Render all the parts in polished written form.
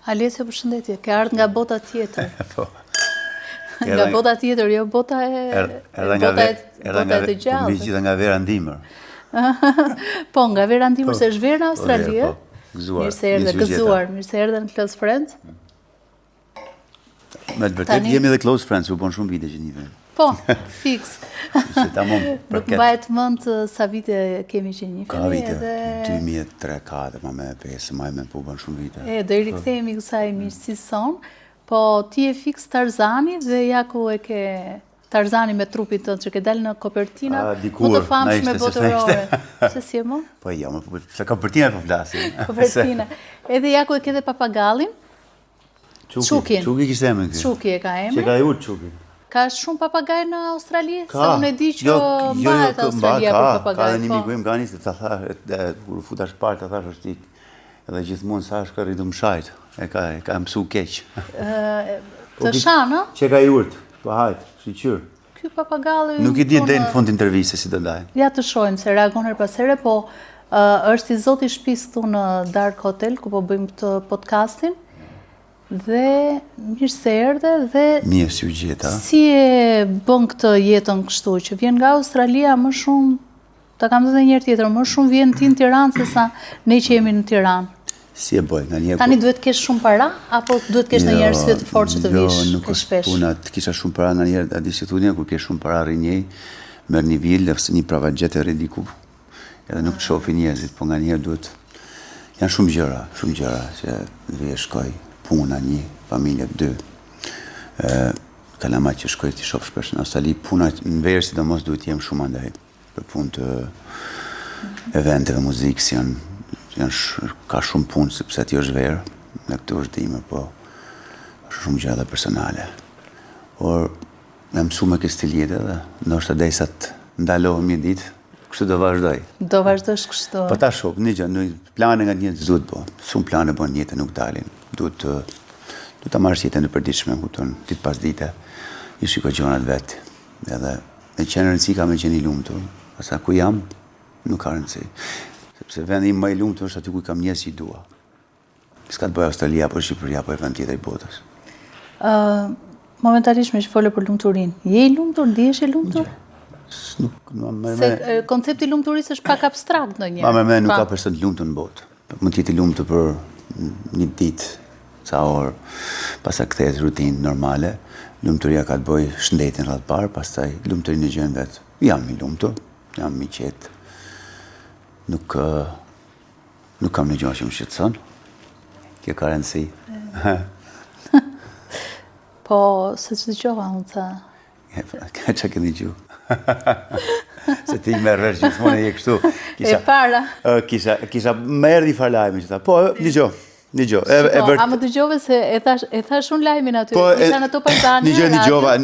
Alesja, përshëndetje, ke ardhur nga bota tjetër. Po. Nga bota tjetër, jo bota e të gjallë. Gjitha nga vera ndimër. Po, nga vera ndimër, se është vera në Australi. Gëzuar. Mirë se erdhe në Close Friends. Me të vërtet, jemi dhe Close Friends, u bon shumë vite që një vend. Po, fix. Nuk mbahet mend sa vite kemi që një ka vite, 2003-2004, ma me 5, ma me po bën shumë vite. Do i rikthehemi kësaj miqësisë sonë, po ti je fix Tarzani dhe ja ku e ke Tarzani me trupin tënd që ke dalë në kopertina më të famshme botërore. Se si e mo? Po jo, se kopertina po flasim. Kopertina. Edhe ja ku e ke dhe papagallin. Çukin. Çuki kishte emrin këtë. Çuki e ka emrin. Që ka urt Çuki. Ka shumë papagaj në Australi? Se unë e di që mbahet Australia për papagaj. Ka dhe një miku im gani se ta tha, kur futa shpart, ta thash është tik. Edhe gjithmonë sa është ka rritu më shajt. E ka mësu keq. Të shanë? Që ka i urt, po hajt, shiqyr. Ky papagalli... Nuk i di dhe në fund interviste si do ndaj. Ja të shojmë se reagon her pasere, po është i zoti shtëpis tu në Dark Hotel, ku po bëjmë të podcastin. Dhe mirë se erdhe dhe... Mirë si u gjeta. Si e bën këtë jetën kështu, që vjen nga Australia më shumë, ta kam dhe njërë tjetër, më shumë vjen ti në Tiranë se sa ne që jemi në Tiranë. Si e bëj, nga njerë... Tani duhet kesh shumë para, apo duhet kesh në njerë sy të fortë që të vish Jo, nuk është puna të kisha shumë para nga njerë, a di si thunja, kur kesh shumë para rinjej, merë një villë, ose një pravajet e ridiku, edhe nuk të shofi njerëzit, po nga njerë duhet... Janë shumë gjëra, që dhe shkoj. Puna një, familje dy. Kalamaj që shkoj t'i shof shpesh në Australi, puna në verë si do mos duhet jem shumë andaj. Për punë të eventeve muzikë, ka shumë punë, sepse ati është verë, në këtë është dime, po është shumë gjëra personale. Por, me mësu me kësti jetë edhe, nështë adej sa të ndalohëm një ditë, kështu do vazhdoj. Do vazhdojsh kështu. Po ta shok, një gjë, plane nga njëtë zduhet bo. Shumë plane bo njëtë nuk dalin. Duhet të marrë jetën e përditshme, kupton, ditë pas dite, i shiko gjonat vetë. Edhe me qenë rëndësi ka me qenë i lumtur. Asa ku jam, nuk ka rëndësi. Sepse vendi im më i lumtur është aty ku kam njerëz që i dua. S'ka të bëjë Australia, apo Shqipëria, apo e vend tjetër i botës. Momentalisht me që folë për lumturin. Je i lumtur, ndihesh i lumtur? Se koncepti i lumturisë është pak abstrakt ndonjëherë. Ma me nuk ka person të lumtur në botë. Mund të jetë i lumtur për një ditë, ca orë, pasa kthehet rutinë normale, lumturia ka të bëjë shëndetin rreth parë, pastaj lumturin e gjen vetë. Jam i lumtur, jam i qetë. Nuk kam në gjë që më shqetëson. Kjo ka rëndësi. Po, se që dëgjova unë ca? Që ke dëgju? Se ti merr vesh gjithmonë e je kështu. E para. Kisha më erdhi far lajmi që tha. Po, dëgjoj. A më dëgjove se e thash unë lajmin aty, isha në to pajtani. Dëgjova.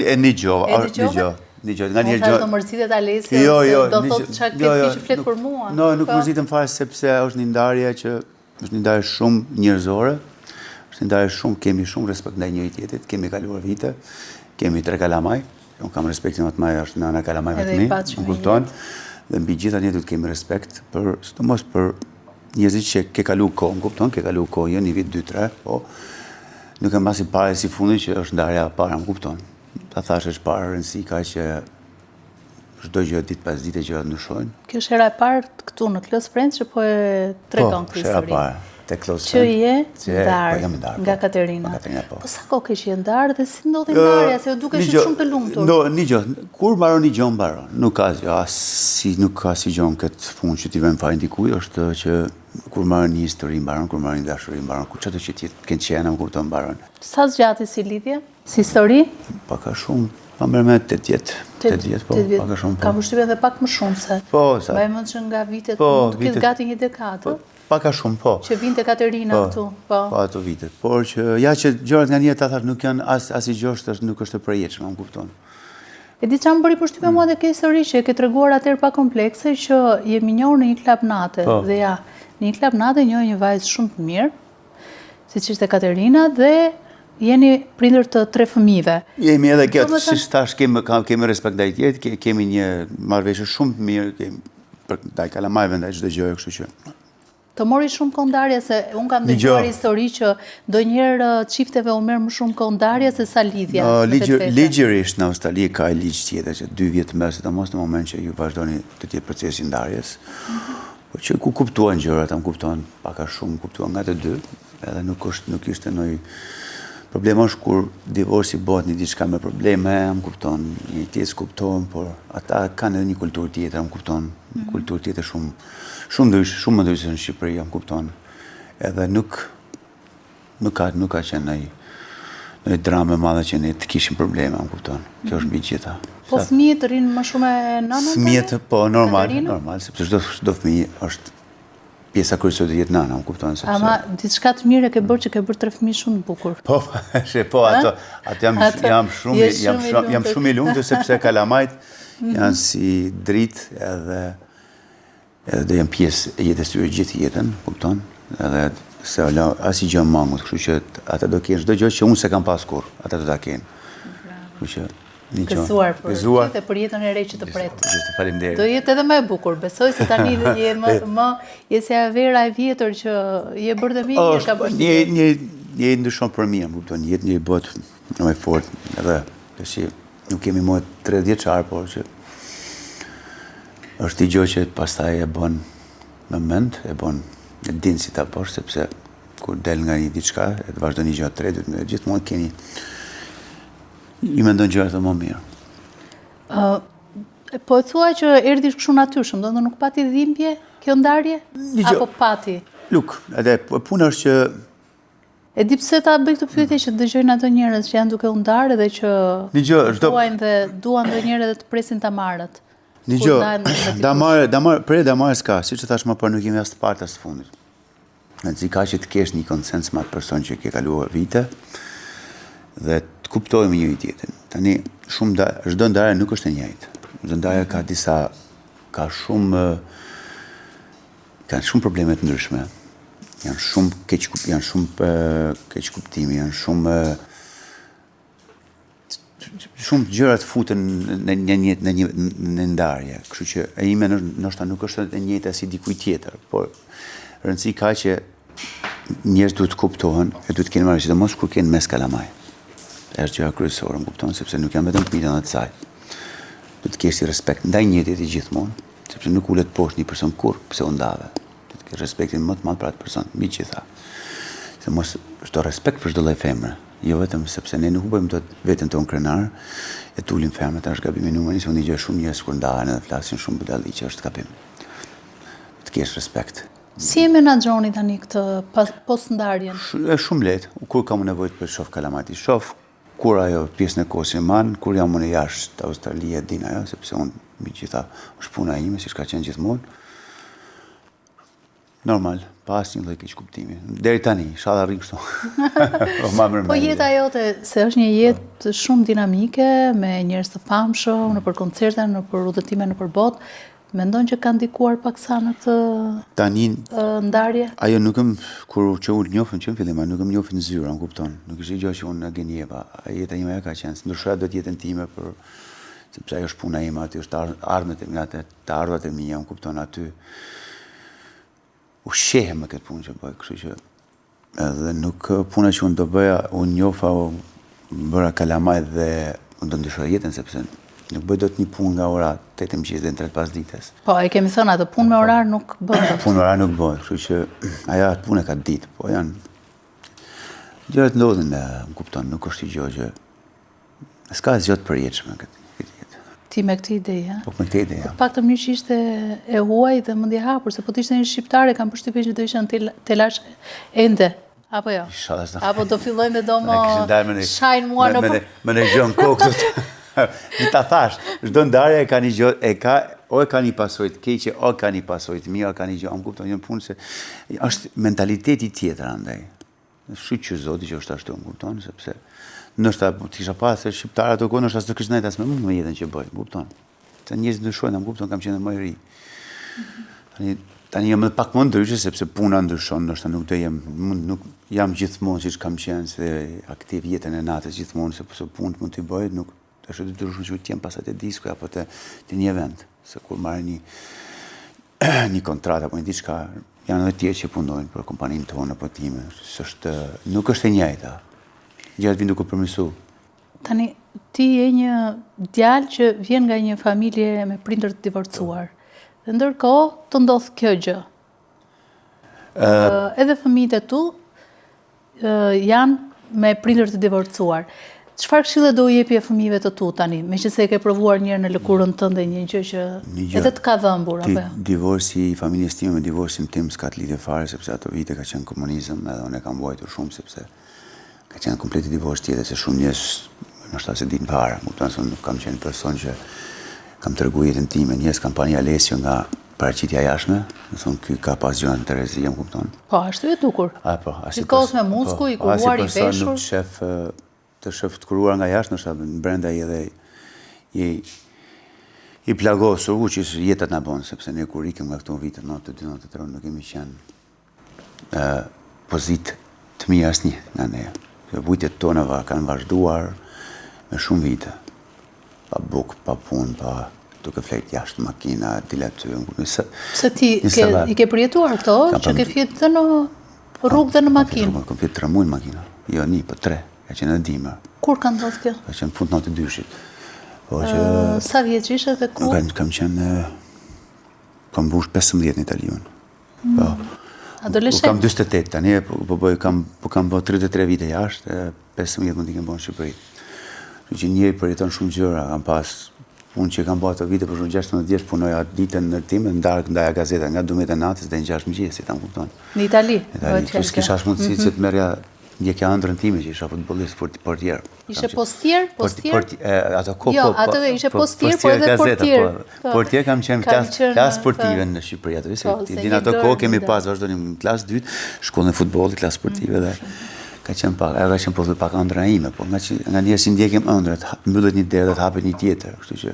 Nga njerë gjë. Do mërzitet Alesi, do thotë që këtë që fletë për mua. No, nuk mërzitëm fare sepse është një ndarje që është një ndarje shumë njerëzore, është një ndarje shumë, kemi shumë respekt ndaj njëri tjetrit, kemi kaluar vite, kemi 3 kalamaj, unë kam respektin më të madh është nëna kalamajve të mi, më kupton, dhe mbi gjitha ne duhet kemi respekt për, sidomos për njerëzit që ke kalu kohë, më kupton, ke kalu kohë, jo një vit, 2-3, po nuk e mbasi pare si fundin që është ndarja para, më kupton. Ta thash është parë rëndësi ka që çdo gjë ditë pas dite gjërat ndryshojnë. Kjo është hera e parë këtu në Close Friends që po e tregon këtë histori. Po, hera e parë te Close Friends. Që je ndarë nga Katerina. Po sa kohë ke qenë ndarë dhe si ndodhi ndarja, se dukesh shumë të lumtur. Një gjë, kur mbaron një gjë mbaron. Nuk ka si gjë këtë punë që ti vën fare ndikujt, është që kur marrën një histori mbaron, kur marrën një dashuri mbaron, kur çdo që ti ke qenë më kupton mbaron. Sa zgjati si lidhje? Si histori? Pak a shumë, pa mërë me 8 vjetë. 8 vjetë, po, pak a shumë. Ka përshtypjen edhe pak më shumë se. Po, sa. Mbaj mend që nga vitet mund të ketë gati një dekadë. Pak a shumë, po. Që vinte Katerina këtu, po. Po, ato vitet. Por që, ja që gjërat nga njerë ta thash nuk janë as i gjosht, nuk është e përjetshme, më kupton. E di çfarë më bëri përshtypje mua dhe kjo histori që e ke treguar atëherë pa komplekse që jemi njohur në një klub nate dhe ja, në një klub nate njohë një vajzë shumë të mirë, siç ishte Katerina dhe jeni prindër të 3 fëmijëve. Jemi edhe këtë, si thash, kemi respekt ndaj tjetrit, kemi një marrëveshje shumë të mirë, ndaj kalamajve, ndaj çdo gjëje, kështu që Të mori shumë kohë ndarje, se unë kam dëgjuar histori që ndonjëherë çifteve u merr më shumë kohë ndarje se sa lidhja. Ligjërisht në Australi ka ligj tjetër që 2 vjet më sidomos në moment që ju vazhdoni të tjetë procesi i ndarjes. Po që ku kuptuan gjërat, kuptuan pak a shumë, kuptuan nga të dy, edhe nuk ishte ndonjë problem është kur divorci bëhet një diçka me probleme, kupton, një tjetër kupton, por ata kanë edhe një kulturë tjetër, kupton, një kulturë tjetër shumë më ndryshe në Shqipëri, kupton. Edhe nuk ka qenë ndonjë dramë e madhe që ne të kishim probleme, kupton. Kjo është mbi gjitha. Po fëmijët rrinë më shumë e nënën? Fëmijët po normal, sepse çdo fëmijë është pjesa kryesore e jetë nëna, kupton sepse. Ama diçka të mirë ke bërë që ke bërë 3 fëmijë shumë të bukur. Po, ato jam shumë i lumtur sepse kalamajt janë si dritë edhe do janë pjesë e jetës tyre gjithë jetën, kupton? Edhe se asnjë gjë mangut, kështu që ata do kenë çdo gjë që unë se kam pas kurrë, ata do ta kenë. Kështu që gëzuar për jetën e re që të pret. Faleminderit. Do jetë edhe më e bukur. Besoj se tani je si Vera e vjetër që je bërë dhe mirë, ka bërë. Një ndryshon për mirë, kupton, jetë një bot më e fortë, edhe tash nuk kemi më 30 vjeçar, por që është i gjë që pastaj e bën me mend, e din si ta bësh, sepse kur del nga një diçka, e të vazhdon një gjë të re, gjithmonë keni i mendon gjërat më mirë. Po e thua që erdhi kështu natyrshëm, do të nuk pati dhimbje kjo ndarje? Apo pati? Luk, edhe puna është që e di pse ta bëj këtë pyetje që dëgjojnë ato njerëz që janë duke u ndarë dhe që duan ndonjëherë edhe të presin ta marrët. Një gjë, da marrë s'ka, si që thash më për nuk jemi as të partë as të fundit. Nëzi ka që të kesh një konsens me atë person që ke kaluar vite dhe të kuptojmë një i tjetrin. Tani, çdo ndarje nuk është e njëjtë. Çdo ndarje ka shumë probleme të ndryshme. Janë shumë keq kuptimi, janë shumë gjërat futen në ndarje, kështu që e ime ndoshta nuk është e njëjta si dikujt tjetër, por rëndësi ka që njerëz duhet të kuptohen e duhet të kenë marrëdhënie, sidomos kur kanë mes kalamaj. Është gjëja kryesore, më kupton, sepse nuk janë vetëm fëmijët e saj. Duhet të kesh respekt ndaj njëjtit gjithmonë, sepse nuk ulet poshtë një person kurrë, pse u ndave. Duhet të kesh respektin më të madh për atë person, mbi gjitha. Se mos çdo respekt për çdo lloj femre. Jo vetëm sepse ne nuk bëjmë dot veten tonë krenar, e tulim femrat, është gabim i numrit, se unë dëgjoj shumë njerëz kur ndahen edhe flasin shumë budalliqe, është gabim. Të kesh respekt. Si e menaxhoni tani këtë post-ndarjen? Shumë lehtë. Kur kam nevojë të shoh kalamajti, shoh kur ajo pjesën e kohës e man, kur jam unë jashtë Australia, din ajo, sepse unë mbi gjitha është puna ime, siç ka qenë gjithmonë. Normal, pas një lloj keq kuptimi. Deri tani, inshallah rri kështu. Po jeta jote, se është një jetë shumë dinamike, me njerëz të famshëm, nëpër koncerte, nëpër udhëtime nëpër botë, mendon që ka ndikuar paksa në këtë ndarje? Ajo nuk kur që unë njohëm që në fillim, nuk më njohin zyra, më kupton. Nuk ishte gjë që unë gënjeva. Jeta ime ka qenë, ndryshoja do të jetën time sepse ajo është puna ime, aty është ardhmet e mia, të ardhurat e mia, më kupton aty. Ushqehem me këtë punë që bëj, kështu që edhe nuk puna që unë do bëja, unë njofa, bëra kalamaj dhe unë do ndryshoj jetën, sepse nuk bëj dot një punë nga ora 8 mëngjesit deri në 3 pas ditës. Po, e kemi thënë atë punë me orar nuk bëhet. Punë me orar nuk bëhet, kështu që ajo atë punë ka ditë, po janë gjërat ndodhin, më kupton, nuk është gjë që s'ka asgjë të përjetshme këtë. Ti me këtë ide, ja? Po me këtë ide, ja. Pak të mirë që ishte e huaj dhe mendje hapur, se po të ishte një shqiptare, kam përshtypjen që do ishte në telash ende, apo jo? Apo do fillojnë dhe do më shajnë mua në për... Më në gjënë kokët. Në ta thash, çdo ndarje e ka një gjë, o e ka një pasojë të keqe, o ka një pasojë të mirë, o ka një gjë, më kupton një punë se është mentaliteti tjetër andaj. Shqyq që zoti që është ashtu, më kupton, sepse nështë të kisha pasë shqiptarë ato kohë, nështë asë të kështë najtë asë me mund me jetën që bëjë, më kupton. Se njerëzit ndryshojnë, më kupton, kam qenë më i ri. Tani jam edhe pak më ndryshe, sepse puna ndryshon, nështë nuk të jam gjithmonë që kam qenë se aktiv jetën e natës gjithmonë, sepse punë mund të bëjë, nuk të është të ndryshon që t'jem pasat e disko, apo të një event. Se kur marrë një kontratë apo një diçka, janë edhe tjerë që punojnë për kompaninë tonë apo time. Nuk është e njëjta. Gjërat vijnë duke përmirësu. Tani, ti je një djalë që vjen nga një familje me prindër të divorcuar. Dhe ndërkohë të ndodh kjo gjë. Edhe fëmijët e tu janë me prindër të divorcuar. Çfarë këshille do i jepi fëmijëve të tu tani, meqense e ke provuar një herë në lëkurën tënde një gjë që edhe të ka dhëmbur apo? Divorci i familjes time me divorcin tim s'ka të lidhje fare, sepse ato vite ka qenë komunizëm, edhe unë e kam vuajtur shumë sepse ka qenë komplet divorc tjetër se shumë njerëz ndoshta se dinë fare. Kupton se unë nuk kam qenë person që kam treguar jetën time, njerëz kanë parë një Alessio nga paraqitja jashtme, do thonë ky ka pas gjëra të rrezikshme, më kupton? Po, ashtu e dukur. Po, gjithkohës me muskuj, i kuruar, i veshur. Të shef të kuruar nga jashtë, nështë brenda i edhe i plagosur, që jetat në bonë, sepse ne kur ikëm nga këto vitet, 92-93, nuk kemi qenë pozitë të mirë asnjë nga ne. Vujtjet tona kanë vazhduar me shumë vite. Pa bukë, pa punë, pa duke flet jashtë makina, dile aty. Se ti i ke përjetuar këto, që ke fjetë dhe në rrugë dhe në makinë? Kam fjetë 3 muaj në makina, jo 1, po 3. Ka qenë edhe dimër. Kur ka ndodhur kjo? Ka qenë fund 92-shit. Sa vjeç ishe dhe ku? Kam qenë... Kam mbush 15 në Itali unë. Adoleshent? Kam 48 tani, po kam bë 33 vite jashtë, 15 mund t'i kem bën në Shqipëri. Kështu që njëri përjeton shumë gjëra, kam pas punë që kam bërë ato vite, për shumë 16 vjeç punoja ditën në tim, ndaja gazeta nga 12 e natës dhe në 6 mëngjesit, ta më kupton. Në Itali? S'kisha as mundësi që të merja ndjekja ëndrën time që isha futbollist portier. Ishe postier? Ato ko, jo, ato ishe postier, po edhe portier. Portier kam qenë klasë sportive në Shqipëri ato. Din ato ko kemi pas vazhdonim në klasë 2, shkollën e futbollit, klasë sportive dhe ka qenë pak ëndra ime, po nga njerëz që ndjekim ëndrat, mbyllet një derë dhe të hapet një tjetër, kështu që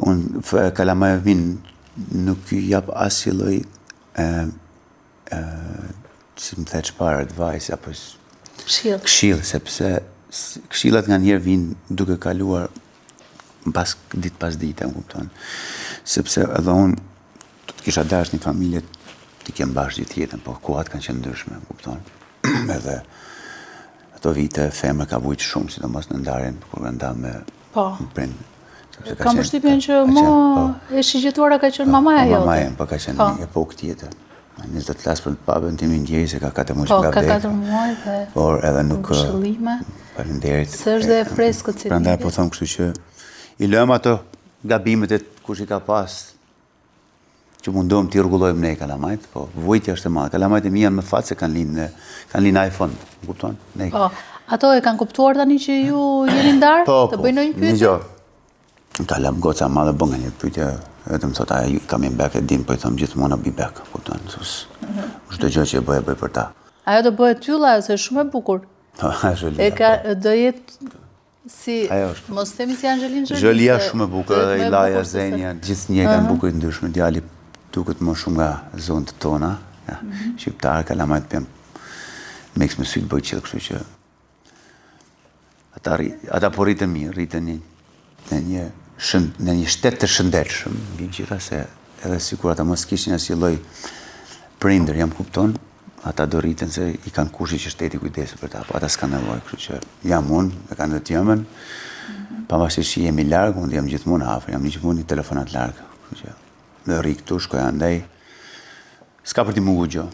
unë Kalamajvin nuk jap asnjë lloj si më thetë shparë advice, apo këshill, sepse këshillat nga njerë vinë duke kaluar ditë pas dite, më kupton. Sepse edhe unë të kisha dash një familje të kem bashkë gjithë jetën, po kohat kanë qenë ndryshme, më kupton. Edhe ato vite femra ka vujtë shumë, sidomos në ndarjen, kur nda me prind. Kam përshtypjen që e shigjetuara ka qenë mamaja jote. Mamaja, po ka qenë një epokë tjetër. 20 klasë për të papën tim i ndjej se ka 4 muaj nga vdekja. Po, ka 4 muaj dhe por edhe nuk shëllime. Faleminderit. Se është dhe freskët si prandaj po them kështu që i lëm ato gabimet e kush i ka pas që mundohem t'i rregullojmë ne Kalamajt, po vujtja është e madhe. Kalamajt e mi janë më fat se kanë linë iPhone, kupton? Po, ato e kanë kuptuar tani që ju jeni ndarë? Të bëjnë një pyetje? Kalam goca madhe bën një pyetje. Vetëm thot ajo kam i back e din, po i them gjithmonë be back, kupton? Çdo gjë që e bëj për ta. Ajo do bëhet tylla, se është shumë e bukur. Do jetë si mos themi si Angelina Jolie. Jolia shumë e bukur, edhe Ilaja Zenja, gjithë një kanë bukur të ndryshme. Djali duket më shumë nga zonët tona, shqiptar, Kalamajt pjem mix me sy të bëj qiell, kështu që ata po rriten mirë, rriten në një shtet të shëndetshëm, mbi gjitha se edhe sikur ata mos kishin asnjë lloj prindër, jam kupton, ata do rriten se i kanë kushte që shteti kujdeset për ta, po ata s'kan nevojë, kështu që jam unë, e kanë të jemën, pavarësisht që jemi larg, unë jam gjithmonë afër, jam gjithmonë një telefonat larg, kështu që dhe rri këtu, shkoj andaj, s'ka për t'i mungu gjë,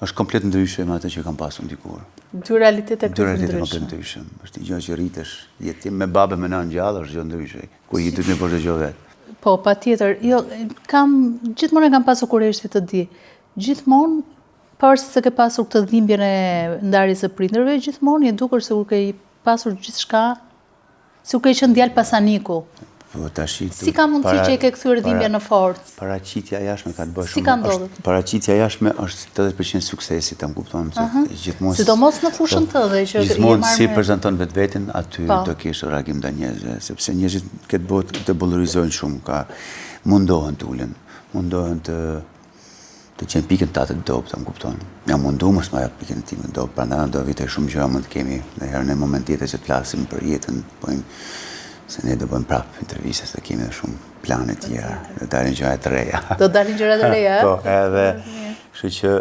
është komplet ndryshe me atë që kam pasur dikur. Dy realitete komplet ndryshe. Është një gjë që rritesh, jetim me babë me nanë gjallë është gjë ndryshe, ku i dytë me për të gjë vetë. Po, patjetër. Jo, gjithmonë e kam pasur kurreshti të di. Gjithmonë, pavarësisht se ke pasur këtë dhimbjen e ndarjes së prindërve, gjithmonë je dukur se kur ke pasur gjithçka, sikur ke qenë djalë pasaniku. Si ka mundësi që e ke kthyer dhimbjen në forcë? Paraqitja jashtme ka të bëjë shumë. Si ka ndodhur? Paraqitja jashtme është 80% suksesi, ta kupton se gjithmonë. Sidomos në fushën tënde që gjithmonë si prezanton vetveten, aty do kesh reagim ndaj njerëzve, sepse njerëzit këtë botë të bollërizojnë shumë, mundohen të ulen, mundohen të qenë pikën tatë të dobë, ta kupton. Ja mundu mos ma jap pikën time të dobë, prandaj do vitej shumë gjëra mund të kemi, ndonjëherë në moment tjetër që të flasim për jetën, Se ne do bëjmë prapë intervistas, do kemi dhe shumë plane tjera, do dalin gjëra të reja. Do dalin gjëra të reja? Po, edhe, kështu që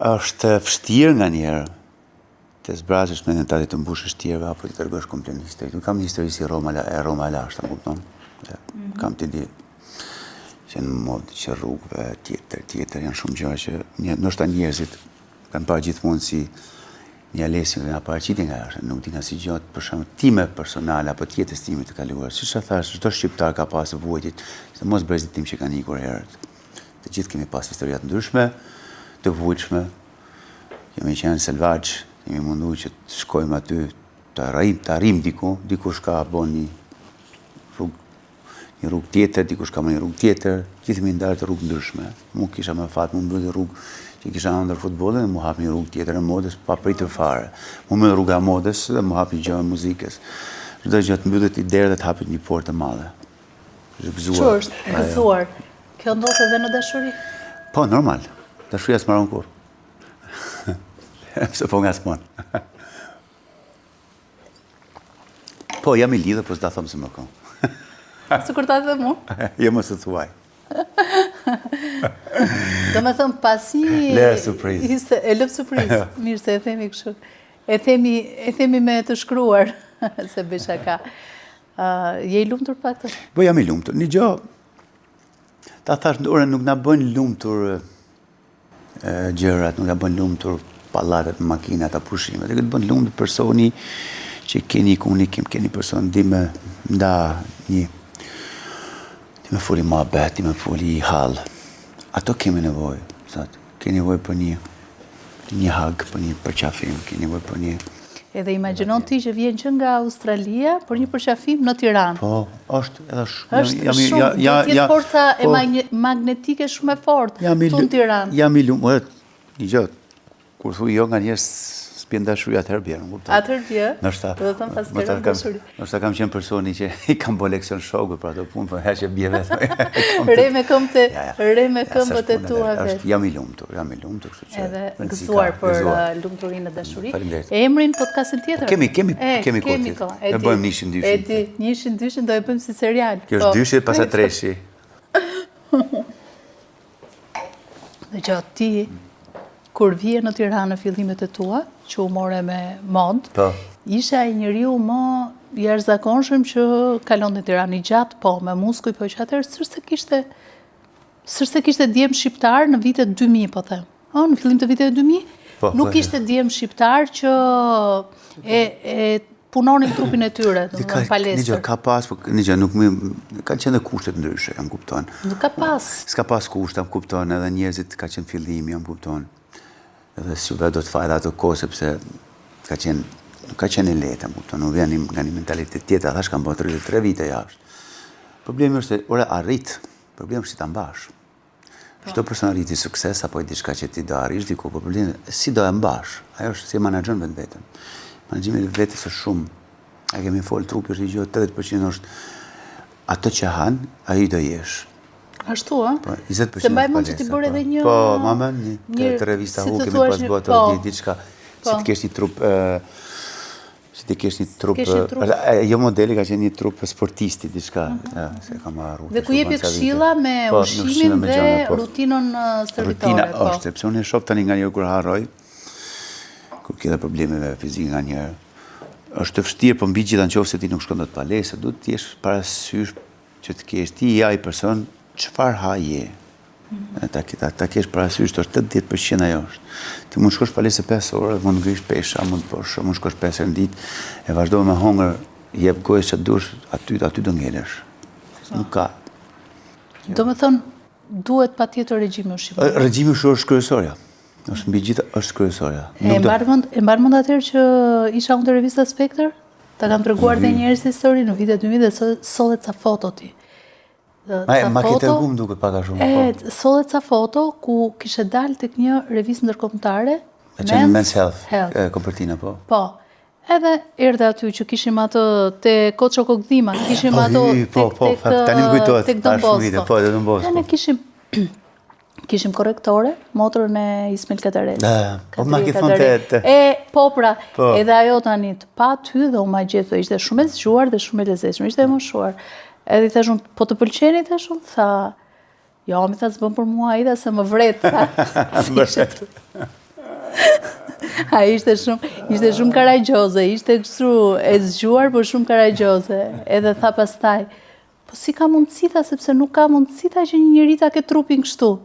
është vështirë nga njerë të zbrazësh në identitetin të mbushësh tjerëve apo të tërgosh komplet një histori. Kam një histori si Roma e lashtë, kupton? Kam të di që në modë që rrugëve tjetër janë shumë gjëra që ndoshta njerëzit kanë parë gjithmonë si një alesin dhe nga paraqitin nga jashtë, nuk dina si gjatë për shembull time personale apo të jetës time të kaluar. Siç e thash, çdo shqiptar ka pasur vujtit, se mos brezit tim që kanë ikur herët. Të gjithë kemi pas historia të ndryshme, të vujtshme. Kemi qenë selvagj, kemi munduar që të shkojmë aty, të arrijmë dikush ka bën një rrugë tjetër, dikush ka bën një rrugë tjetër, gjithë kemi ndarë të rrugë ndryshme. Mu kisha më fat, mu mbylli rrugë që kisha ndër futbollin dhe mu hap një rrugë tjetër e modës pa pritur fare. Mu mbyll rruga e modës dhe mu hap një gjë e muzikës. Çdo gjë të mbyllet i derë dhe të hapet një portë e madhe. Që është gëzuar? Kjo ndodh edhe në dashuri? Po, normal. Dashuria s'maron kur. Pse po nga s'mon. Po, jam i lidhur, po s'da them se më kon. Sikur ta them mu? Jo mos e thuaj. Do me thëmë pasi... Lërë surprizë. E lëpë surprizë. Mirë se e themi kështu. E themi me të shkruar, se besha ka. Je i lumtur pak të? Po jam i lumtur. Një gjë, ta thash në orën nuk na bën lumtur gjërat, nuk na bën lumtur pallatet, makinat, pushimet. E këtë bën lumtur personi që keni komunikim, keni person di me nda një ti me foli muhabet, ti me foli hall. Ato kemi nevojë, keni nevojë për një hag, për një përqafim, keni nevojë për një... Edhe imagjinon ti që vjen që nga Australia për një përqafim në Tiranë. Po, është edhe është shumë, do t'jetë forca e magnetike shumë e fortë tu në Tiranë. Jam i lumtur, një gjë, kur thuj jo nga njerëz s'pjen dashuri atëherë bjerë, më kupton. Atëherë bjerë? Do të thëmë pas kërën dashuri. Nështë kam qenë personi që i kam bo leksion shokë për ato punë, për herë që bje vetë. Re me këmbët e tua vetë. Jam i lumtur, kështu që... Edhe gëzuar për lumturinë e dashuri. E emrin podcastin tjetër? Kemi kohë. E bëjmë nishin dyshin. E di, nishin dyshin do e bëjmë si serial. Kjo është dyshi pas e treshi. Dhe që ti, kur vje në Tiranë në fillimet e tua, që u more me mod, isha i njeriu më jashtëzakonshëm që kalon në Tiranë i gjatë, po, me muskuj, po që atërë, sërse kishte djemë shqiptar në vitet 2000, po them. Në fillim të vitet 2000, nuk ishte djemë shqiptar që e punonin trupin e tyre, në palestër. Një ka pas, nuk më... Ka qenë dhe kushtet ndryshe, jam kupton. Nuk ka pas. S'ka pas kushtet, jam kupton, edhe njerëzit ka qenë fillimi, jam kupton. Edhe si vetë do të fajda ato kohë, sepse nuk ka qenë e lehtë, jam kupton. Nuk vjen nga një mentalitet tjetër, thash kam bërë 33 vite jashtë. Problemi është se, ore, arrit, problemi është si ta mbash. Çdo person arriti sukses apo diçka që ti do arrish diku, po problemi si do e mbash. Ajo është si menaxhon vetveten. Menaxhimi i vetes është shumë. A kemi fol trupi është gjë 80% është ato që han, ai do jesh. Ashtu, a? Po, 20% se mbaj mund që ti bërë edhe një... Po, mama, një revista hu, kemi pas bëto, diçka, si të kesh një trup, jo modeli, ka qenë një trup sportisti, diçka, se kam arru. Dhe ku jepi këshilla me ushimin dhe rutinën stërvitore. Rutina është, sepse unë e shoh tani nga njërë kur harroj, kur kje dhe problemeve fizike nga njërë, është të vështirë, po mbi gjitha në qofë se ti nuk shkon do të palesë, du të jesh parasysh që të kesh ti ja i person qëfar ha je. Ta kesh parasysh të është 80% ajo është. Ti mund shkosh palesë 5 orë, mund ngrish pesha, mund shkosh 5 herë në ditë, e vazhdo me hongër, jep gojës që dush, aty do ngelesh. Nuk ka. Do me thonë, duhet pa tjetër regjimi ushqimor. Regjimi ushqimor është kryesorja. është mbi gjitha është kryesorja. E mbar mend atëherë që isha unë te revista Spektër, ta kam treguar dhe njerëz histori në vitet 2000 dhe sollet ca foto ti. Ma ke treguar më duket pak a shumë. Sollet ca foto ku kishe dalë tek një revistë ndërkombëtare, Men's Health, Kopertina, po. Po. Edhe erdhe aty që kishim atë te Koço Kokdhima, kishim ato tek tani më kujtohet, tek Don Bosco. Po, te Don Bosco. Ne kishim Kishim korrektore, motrën e Ismail Katares. Po ma ki thonë të... Po pra, edhe ajo tani të pat hy dhe u ma gjithë, ishte shumë e zgjuar dhe shumë e lezetshme, ishte e moshuar. Edhe i thashun, po të pëlqeni, thashun, tha, jo, mi tha s'bën për mua Aida se më vret, tha. A ishte shumë karagjoze, ishte kështu e zgjuar, por shumë karagjoze. Edhe tha pastaj, po si ka mundësi, tha, sepse nuk ka mundësi, tha, që një njeri ta ke trupin kështu.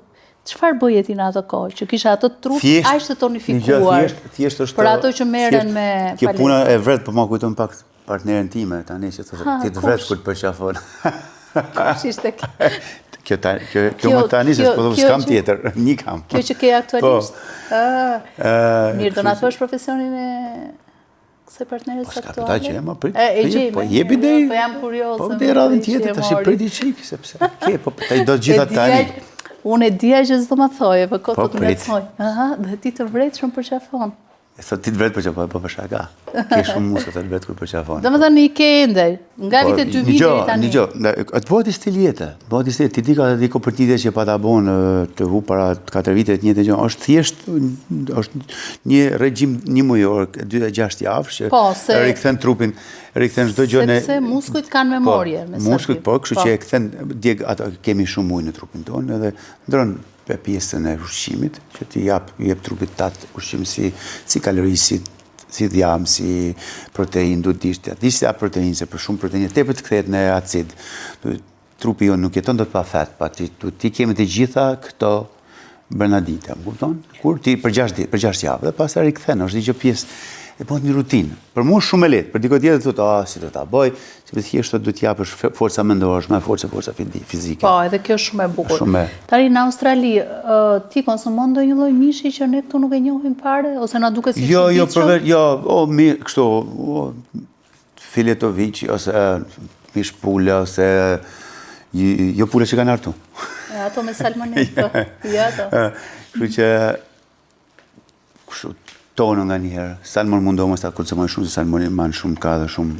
Çfarë bëje ti në ato kohë, që kisha atë trup aq të tonifikuar. Thjesht është për ato që merren me palestra. Kjo puna e vret, po ma kujton pak partneren time tani që thotë ti të vret kur të përqafon. Kush ishte kjo? Kjo më tani se po s'kam tjetër, një kam. Kjo që ke aktualisht. Mirë, do na thuash profesionin e kësaj partneres aktuale? Po që ma prit. Po jepi deri. Po jam kurioze. Po deri radhën tjetër, tash i priti çik sepse ke po ai do gjitha tani. Unë e dija që s'do ma thoje, për këtë të me thoj. Dhe ti të vret shumë për qafon. E thot ti të vret për qafon, po për shaka. Ke shumë muskë të vret kur për qafon. Dhe më thënë, i ke endej, nga vite 2 vite i tani. Të bëhet i stil jetë. Bëhet i stil, ti di ka dhe diko për tite që pa ta bon të hu para 4 vite të njëtë gjë. është thjesht, është një regjim një mujor, 2-6 javë, që rikëthen trupin, rikëthen çdo gjë në... Sepse muskujt kanë memorje. Muskujt po, kështu që e këthen, ato kemi shumë ujë në trupin tonë, edhe ndronë pjesën e ushqimit, që ti jep trupit tatë ushqim si kalori, si dhjam, si protein, du t'ishtë. T'ishtë ja protein, se për shumë protein, te për të kthehet në acid. Trupi jonë nuk jeton do të pa fet, pa ti kemi të gjitha këto bernadite, më kupton? Kur ti për 6 javë, dhe pas të rikëthen, është një pjesë, e bëhet një rutinë. Për mu shumë e letë, për diko tjetër të thotë, si do ta bëj, si për thjeshtë du t'japësh forca mendorshme, forca fizike. Po, edhe kjo shumë e bukur. Tani në Australi, ti konsumon ndonjë lloj mishi që ne këtu nuk e njohim fare, ose na duket si çuditshëm? Mirë, kështu, filetoviç, ose mish pule, ose jo pule që kanë artu. Ato me salmonet, po. Jo ato. Kështu që, kështu, tonë nga njëherë. Salmon mundohë mos ta konsumoj shumë, se salmoni manë shumë ka dhe shumë...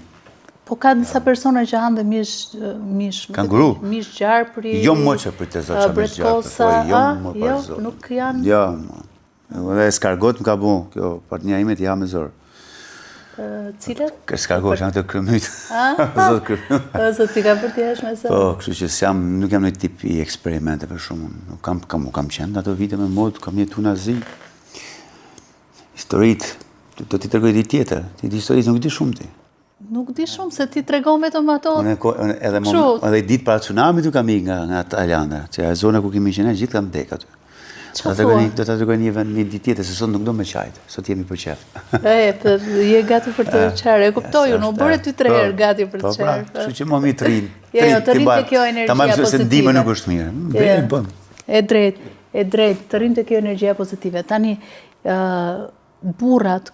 Po ka disa persona që hanë dhe mish... Kanguru? Mish gjarpri... Jo më që për të zotë që mish gjarpri. Jo, nuk janë... Jo, dhe eskargot më ka bu, kjo partnja ime t'ja me zorë. Cilet? Eskargot që janë të krymyt. Zotë krymyt. Zotë ti ka për t'jesh me zorë. Po, kështu që nuk jam në tip i eksperimenteve shumë. Kam qenë ato vite me modë, kam jetu në Azi. Historit, do t'i tregoj di tjetër. Ti di historit nuk di shumë ti. Nuk di shumë, se ti tregon vetëm ato. Edhe i ditë para tsunami tu kam i nga Tajlanda, që e zona ku kemi qenë, gjithë kam dek aty. Do t'a tregoj një ditë tjetër, se sot nuk do me qajtë, sot jemi për qef. Je gati për të qarë, e kuptoj, unë bërë ty 3 herë gati për të qarë. Kështu që më mi të rinë. Të rinë të kjo energjia pozitive. Ta mamë se ndime nuk është mirë. E drejt, të rinë të kjo energjia pozitive. Tani, burrat,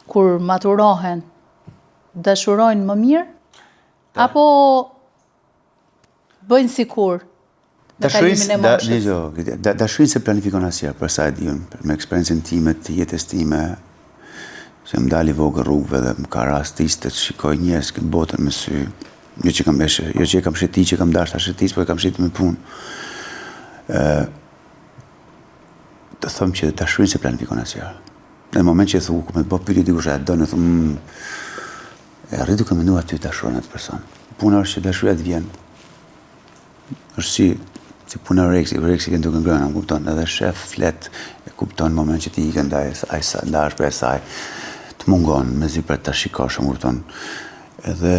kur maturohen, dashurojnë më mirë, apo bëjnë sikur në kalimin e moshës? Dashurinë se planifikon asjerë, për sa e di unë, me eksperiencën time, të jetës time, që më dali vogë rrugëve dhe më ka rastistë të shikoj njerëz këtë botën me sy, jo që e kam sheti, që kam dashur ta shetis, po e kam sheti me punë. Të thëmë që dashurinë se planifikon asjerë. Në moment që e thu, ku me bëhë pyri dikush e do, në thumë, e rritu ka menu aty dashurën atë person. Puna është që dashurja të vjen. është si puna reksi kënë duke ngrëna, më kupton, edhe shef, flet, e kupton moment që ti i këndaj, ndash për e saj, të mungon, me zi për të shikosh, më kupton. Edhe,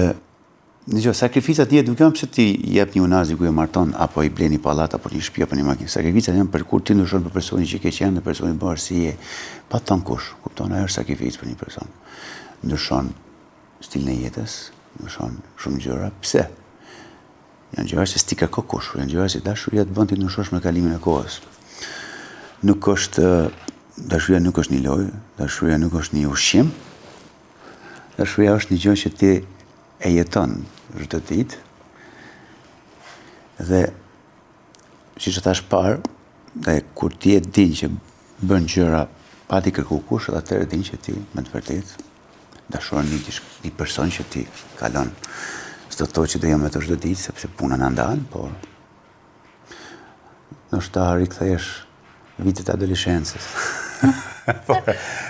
sakrificat një nuk jam pëse ti jep një unazi ku e marton, apo i bleni palat, apo një shpi, apo një makinë. Sakrificat janë për kur ti ndryshon për personi që ke qenë dhe personi bërë si je, pa të tonë kush, kupton, ajo është sakrific për një person. Ndryshon stilin e jetës, ndryshon shumë gjëra. Pse? Janë gjëra që s'ti kërko kush, janë gjëra që dashuria të bën ti ndryshosh me kalimin e kohës. Nuk është, dashuria nuk është një lojë, dashuria nuk është një ushqim, dashuria është një gjë që ti e jeton çdo ditë. Dhe siç e thash parë, dhe kur ti e din që bën gjëra pa ti kërkuar kush, atëherë din që ti me të vërtetë dashuron një person që ti kalon. S'do të thotë që do jam me të çdo ditë sepse puna na ndan, por nështë ta rikthesh vitet adoleshencës.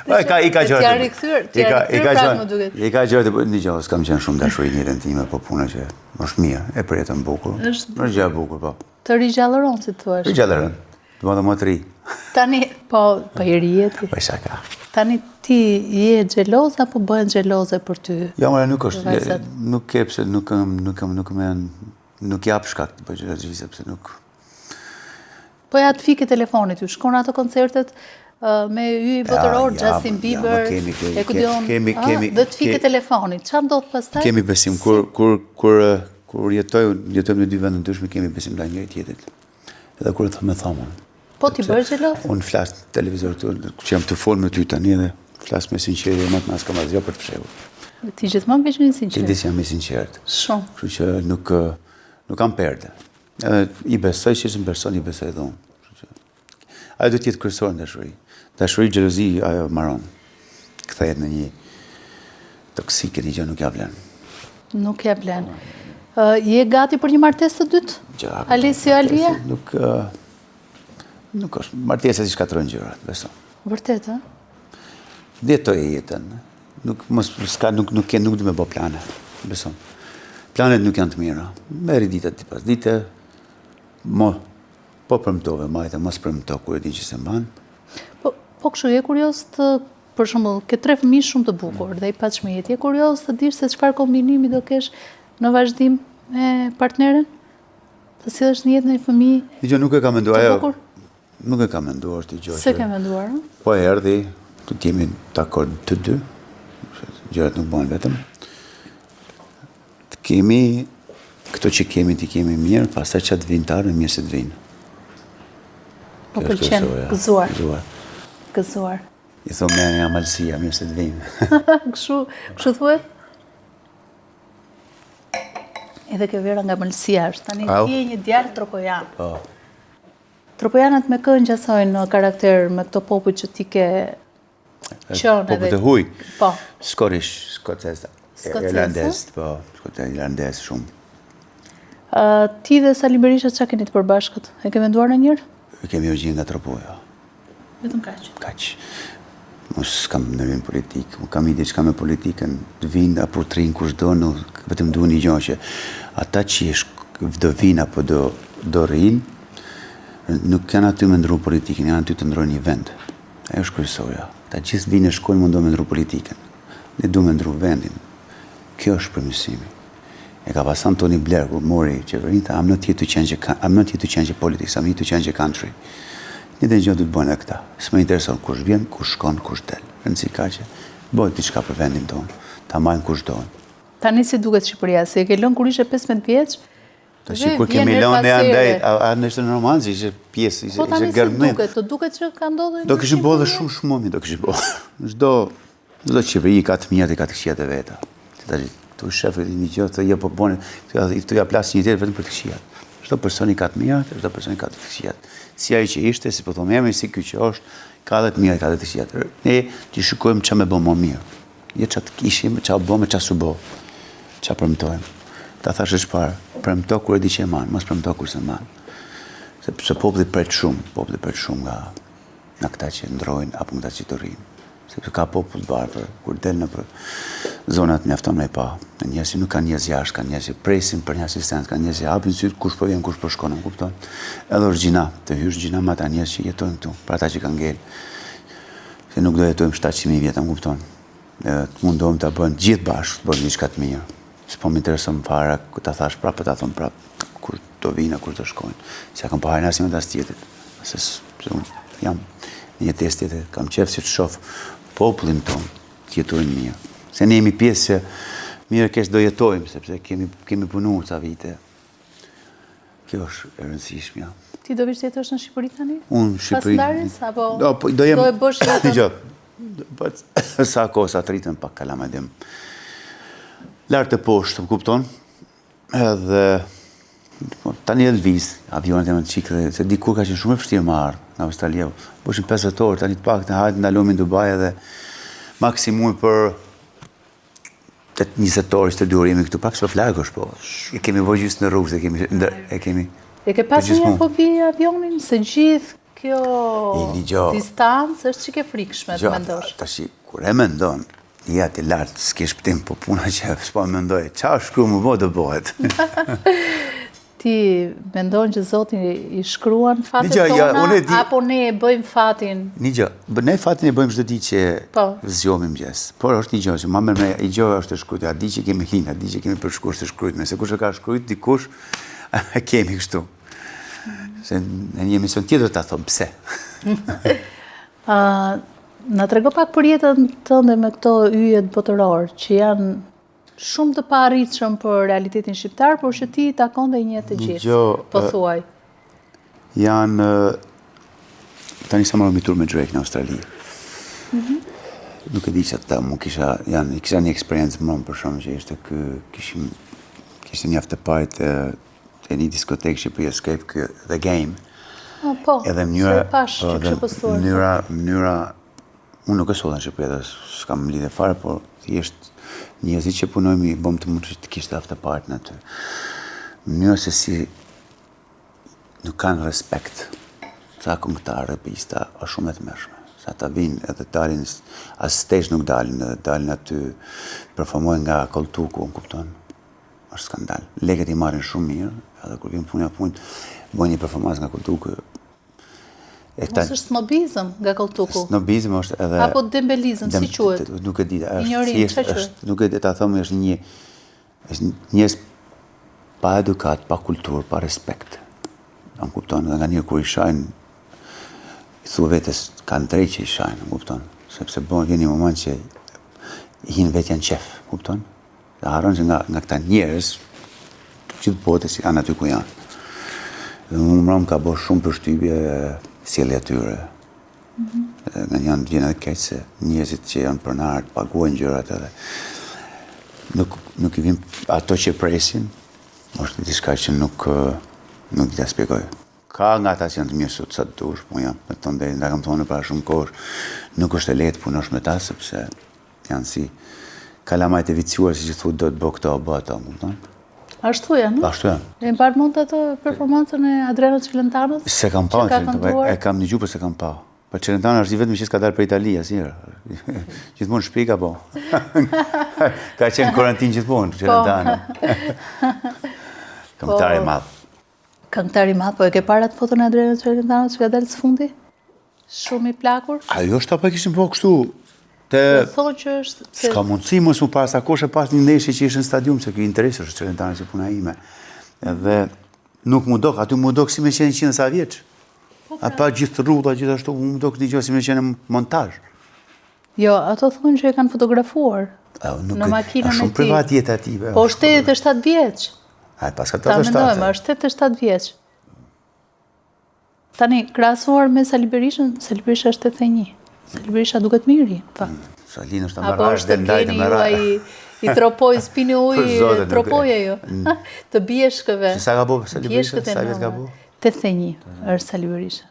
I ka qërë, një gjohë, s'kam qenë shumë dashuri njërën time, po puna që është mirë, e për jetën bukur. Është gjë bukur, po. Të rigjallëron, si të thuash. Rigjallëron, të më të ri. Tani, po i rjeti. Po i shaka. Tani ti je xheloz apo bëhen xheloze për ty? Jo, mëre nuk është, nuk ke pse nuk jap shkak të bëj xhelozhi, sepse nuk... Po ja të fike telefonit, ju shkon ato koncertet me yj botëror, Justin Bieber, e ku dion, dhe të fike telefonit. Çfarë ndodh pastaj? Kemi besim, kur jetojmë në dy vende ndryshme, kemi besim ndaj njëri tjetrit. Edhe kur me thamon. Po ti bësh xheloz? Unë flas në televizor këtu, që jam të folë me ty tani dhe flas me sinqeri, më të nas kam asgjë për të fshehur. Ti gjithmonë veç me sinqert. Ti dis jam i sinqert. Shumë. Kështu që nuk kam perde. I besoj që është një person, i besoj dhe unë. Ajo do t'jetë kryesore në dashuri. Dashuri, xhelozi, ajo maron. Kthehet në një toksike, një gjë nuk ja vlen. Nuk ja vlen. Je gati për një martesë të dytë? Alesio Alia? Nuk është. Martesa si shkatërron gjërat, beso. Vërtet, a? Jetoj jetën. Nuk du me bë plane, beso. Planet nuk janë të mira. Meri dita ti pas dite, po premtove, majte, mos premto kur e di që se mban. Po kështu, je kurios të, për shembull, ke 3 fëmijë shumë të bukur dhe i passhme jetë. Je kurios të dish se çfarë kombinimi do kesh në vazhdim me partneren? Të sillesh në jetë në një fëmijë. Dgjoj, nuk e kam menduar ajo. Nuk e kam menduar ti gjë. Se ke menduar? Po erdhi, të jemi dakord të dy. Gjërat nuk bëhen vetëm. Të kemi këto që kemi, ti kemi mirë, pastaj çat vintar në mirë se të vinë. Po pëlqen, gëzuar. Gëzuar. I thonë me nga malësia, mirë se të vinë. Kështu thuhet? Edhe kjo vera nga malësia është. Tani ti je një djalë tropojan. Po. Tropojanët me kë ngjasojnë në karakter me këto popull që ti ke qenë edhe... Popull të huj? Po. Skorish, skocez, irlandez, po, irlandez shumë. Ti dhe Sali Berisha çka keni të përbashkët? E ke menduar ndonjëherë? Kemi origjinë nga Tropoja. Vetëm kaq. Kaq. Mos kam ndërhyrje në politikë, kam ide çka me politikën, të vinë apo të rinë kushdo, vetëm duhen një gjë që ata që do vinë apo do rrinë, nuk janë aty me ndru politikën, janë aty të ndrojnë një vend. Ajo është kryesorja. Ta gjithë vinë në shkollë mund do me ndru politikën. Ne du me ndru vendin. Kjo është përmirësimi. E ka pasan Tony Blair, kur mori qeverinë, I'm not here to change politics, I'm here to change a country. Një dhe gjë du të bëjnë e këta. Së më intereson kush vjen, kush shkon, kush del. Rëndësi ka që bëjt diçka për vendin tonë. Ta majnë kush dojnë. Tani si duket Shqipëria, se e ke lënë kur ishe 15 vjeç? Ta që kur kemi lënë e andaj, a nështë në romanzi, ishe pjesë, ishe gërmim. Po tani si duket, të duket që ka ndodhur? Do këshim bo dhe shumë më do këshim bo. Çdo qeveri ka të mirat e ka të këqijat e veta. Tu shefët i një gjë, të jo po bone, të ja plasë një tjetër vetëm për të këqijat. Çdo personi ka të mirat, çdo personi ka të këqijat. Si ai që ishte, si po thonë emri, si ky që është, ka dhe të mirat, ka dhe të këqijat. Ne të shikojmë ç'a më bë më mirë. Jo ç'a të kishim, ç'a bëmë, ç'a su bë. Ç'a premtojmë. Ta thashë çfarë? Premto kur e di që e man, mos premto kur se man. Sepse populli pret shumë nga këta që ndrojnë apo nga këta që të rrinë. Sepse ka popull barbër, kur del në për zonat mjafton me pa. Njerëz që nuk kanë njerëz jashtë, kanë njerëz që presin për një asistencë, kanë njerëz që hapin syt kush po vjen, kush po shkon, kupton? Edhe origjina, të hysh gjina me ata njerëz që jetojnë këtu, për ata që kanë ngel. Se nuk do jetojmë 700.000 vjet, kupton? Mundohem ta bëjmë gjithë bashkë, të bëjmë diçka të mirë. S'po më intereson fare, ku ta thash prapë, ta thon prapë, kur do vinë, kur do shkojnë. Si kam parë asnjë me tas tjetrit. Se jam një test tjetër, kam qef që të shoh popullin tonë të jetojnë mirë. Se ne jemi pjesë që mirë kesh do jetojmë, sepse kemi punuar ca vite. Kjo është e rëndësishmja. Ti do vish të jetosh në Shqipëri tani? Unë në Shqipëri. Pas ndarjes apo do e bësh jetën? Sa kohë sa të rritën pak kalamadim. Lartë të poshtë, më kupton? Edhe tani e lviz, avionet e më të qikë, se dikur ka qenë shumë e vështirë më ardhë në Australia. Bëshin 50 orë, tani të pak të hajtë ndalumi në Dubai edhe maksimumi për 20 orë, 22 orë jemi këtu, pak që për flagë është po. E kemi vojë gjysë në rrugës, e kemi E ke pas një fobi avionin? Se gjithë kjo distancë është që ke frikshme të mendosh. Tash, kur e mendon, ja të lartë, s'ke shpëtim, po puna që s'po mendoj, qa shkru më bo të bëhet. Ti mendon që Zoti i shkruan fatet tona, apo ne e bëjmë fatin? Një gjë, ne fatin e bëjmë çdo ditë që zgjohemi mëngjes. Por është një gjë që ma mërë me i gjë është të shkruajtur, a di që kemi hinë, a di që kemi përshkruar të shkruajtur, nëse kush e ka shkruajtur, dikush kemi kështu. Se në një emision tjetër ta thom pse. Na trego pak për jetën tënde me këto yjet botëror, që janë shumë të paarritshëm për realitetin shqiptar, por që ti takon dhe një të gjithë, po thuaj. Janë, tani sa marrë mitur me Drake në Australi. Nuk e di që ata mu kisha një eksperiencë më për shumë që ishte kishte një aftë parit e një diskotek që për Escape The Game. Po, se pash që kështë postuar. Mënyra, unë nuk e soda që për edhe s'kam lidhe fare, por thjesht njerëzit që punojmë i bom të mund që të kishte aftë parit në ty. Mënyra se si nuk kanë respekt. Ca këngëtarë, rapista, është shumë e të mërshme. Sa ta vinë edhe dalin, as stage nuk dalin, edhe dalin aty, performojnë nga koltuku, në kupton. Është skandal. Leket i marrin shumë mirë, edhe kur vinë punë, bojnë një performancë nga koltuku. Mos është snobizëm nga koltuku? Snobizëm është edhe... Apo dembelizëm, si quhet? Nuk e di, nuk e di, ta thëmë është njës pa edukat, pa kulturë, pa respekt. Në kupton, nga njërë kur i shajnë, i thua vetës, kanë drejt që i shajnë, në kupton. Sepse vjen një moment që i hinë vetë janë qef, kupton. Dhe haron që nga këta njerës, gjithë botës janë aty ku janë. Dhe më mëram ka bo shumë përshtypje sjellja tyre. Nga janë vjen edhe keq se njerëzit që janë pronar paguajnë gjërat edhe nuk i vin ato që presin, është diçka që nuk di ta shpjegoj. Ka nga ata që janë të mirë sot sa të dush, po jam me të ndërë, nda kam thonë para shumë kohësh, nuk është e lehtë punosh me ta, sepse janë si kalamajt e viciuar, si që thu do të bë këto, bë ato, kupton? Ashtu janë? Ashtu janë. E më parë mund të ato performancën e Adriano Celentano's? Se kam pa, e kam një gjupë se kam pa. Për Celentano është i vetëm që s'ka dalë për Itali, asnjëherë. Gjithmonë shpika, po. Ka qenë karantinë gjithmonë, Celentano. Këngëtar i madh. Këngëtar i madh, po e ke parë atë foton e Adriano Celentano's që ka dalë së fundi? Shumë i plakur? Ajo është apo kishim po kështu? Thonë që është... S'ka mundësi mos mu pas, akosh e pas një ndeshje që ishë në stadium, se kjo interes është Celentano që puna ime. Edhe nuk mu dok, aty mu dok si me qenë 100 sa vjeç. A pa gjithë rruda, gjithashtu mu dok një gjë si me qenë montaj. Jo, ato thonë që e kanë fotografuar në makinën e ti. Shumë privat jetë ative. Po 87 vjeç. A pas ka 87. Ta mendojmë, është 87 vjeç. Tani, krahasuar me Sali Berishën, Sali Berisha është 81. Sali Berisha duket mirë, pa. Salin është të mërrash dhe ndajtë mërrash. I tropoj, spini ujë, tropoje jo. Të bjeshkëve. Sa ka bo Sali Berisha? Sa vjetë ka bo? 81 është Sali Berisha.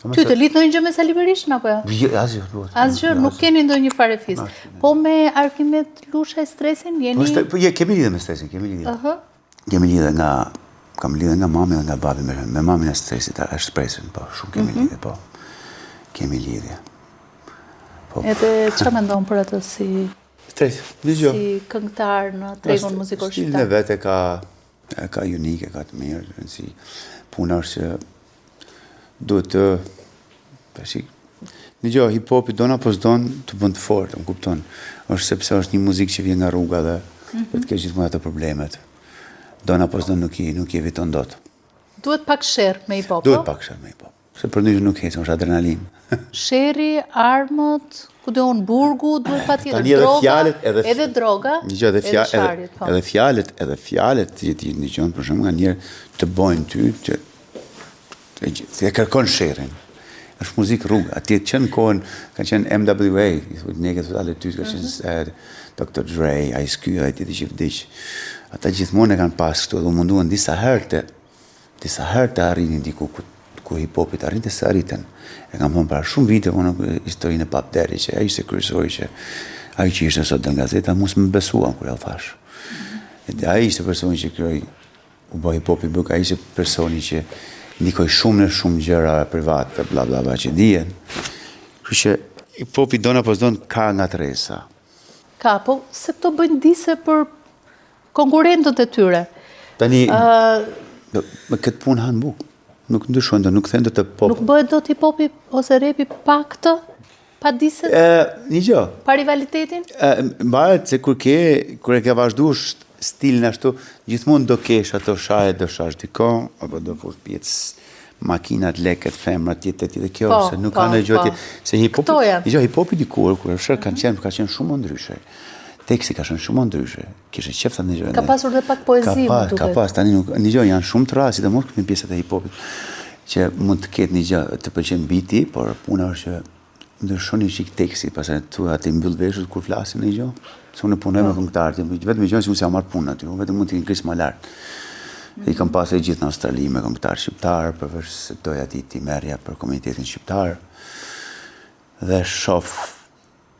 Ty të litë në një gjë me Sali Berishën, apo jo? Asgjë. Asgjë, nuk keni ndonjë fare fis. Po me Arkimet Lusha e stresin, jeni... Kemi lidhe me stresin, kemi lidhe. Kemi lidhe nga... Kam lidhe nga mami dhe nga babi me mamin e stresit, është stresin, po, shumë kemi lidhe, po. Kemi lidhe. Edhe që mendon për atë si këngëtar në tregun muzikor shqiptar? Stilin e vete ka unike, ka të mirë, si puna është që duhet të... Një gjë, hip-hopi dona po s'don të bënd të fort, më kupton. është sepse është një muzikë që vjen nga rruga dhe të kesh gjithmonë ato problemet. Dona po s'don nuk i eviton dot. Duhet pak sherr me hip-hop. Duhet pak sherr me hip-hop. Se për ndryshe nuk hecë, është adrenalin. Sherri, armët, ku do unë burgu, duhet patjetër droga, edhe droga, edhe fjalët që ti një qënë për shumë nga njerë të bojnë ty, që e kërkon sherrin. është muzikë rrugë, atje qënë kohën, ka qenë MWA, neke të alle ty, ka qenë Dr. Dre, Ice Cube, atje të që vdicë. Ata gjithmonë e kanë pas këtu, dhe munduan disa herë të arrinin diku ku hip-hopit arrin të se arriten. E kam thonë para shumë vite, në historinë e Pap Deri, që a ishte kryesori që a i që ishte sot në gazeta, mos më besuan kur e thash. A i ishte personi që këroj u bë hip-hopi buka, ishte personi që ndikoj shumë në shumë gjëra private, bla bla bla që dijen. Kështu që hip-hopi dona po s'don ka nga tresa. Ka, po se këto bëjnë dise për konkurrentët e tyre. Tani, me këtë punë hanë bukë. Nuk ndryshojnë, nuk thënë të pop. Nuk bëhet do hip-hopi ose repi pa këtë? Pa diset? Një gjë. Pa rivalitetin? Mbaret se kur e ke vazhdu stilin ashtu, gjithmonë do kesh ato shaje, do shash diko, apo do fush pjecë makinat, leket, femrat, tjetë, kjo, se nuk ka në gjë se hip-hopi dikur, kur ka qenë shumë ndryshe. Teksti ka qenë shumë ndryshe. Kishe qeftat një gjë. Ka pasur dhe pak poezi, më duket. Ka pas, tani nuk, një gjë janë shumë të rrallë, sidomos këtë pjesët e hip-hopit, që mund të ketë një gjë të pëlqen biti, por puna është që ndryshon një qik teksti, pastaj tu atë mbyll veshët kur flasin një gjë. Se unë punoj me këngëtarë, vetëm gjë që unë s'jam marrë punë aty, unë vetëm mund të ngris më lart. I kam pasur gjithë në Australi me këngëtarë shqiptar, përveç se doja ti merrja për komunitetin shqiptar. Dhe shoh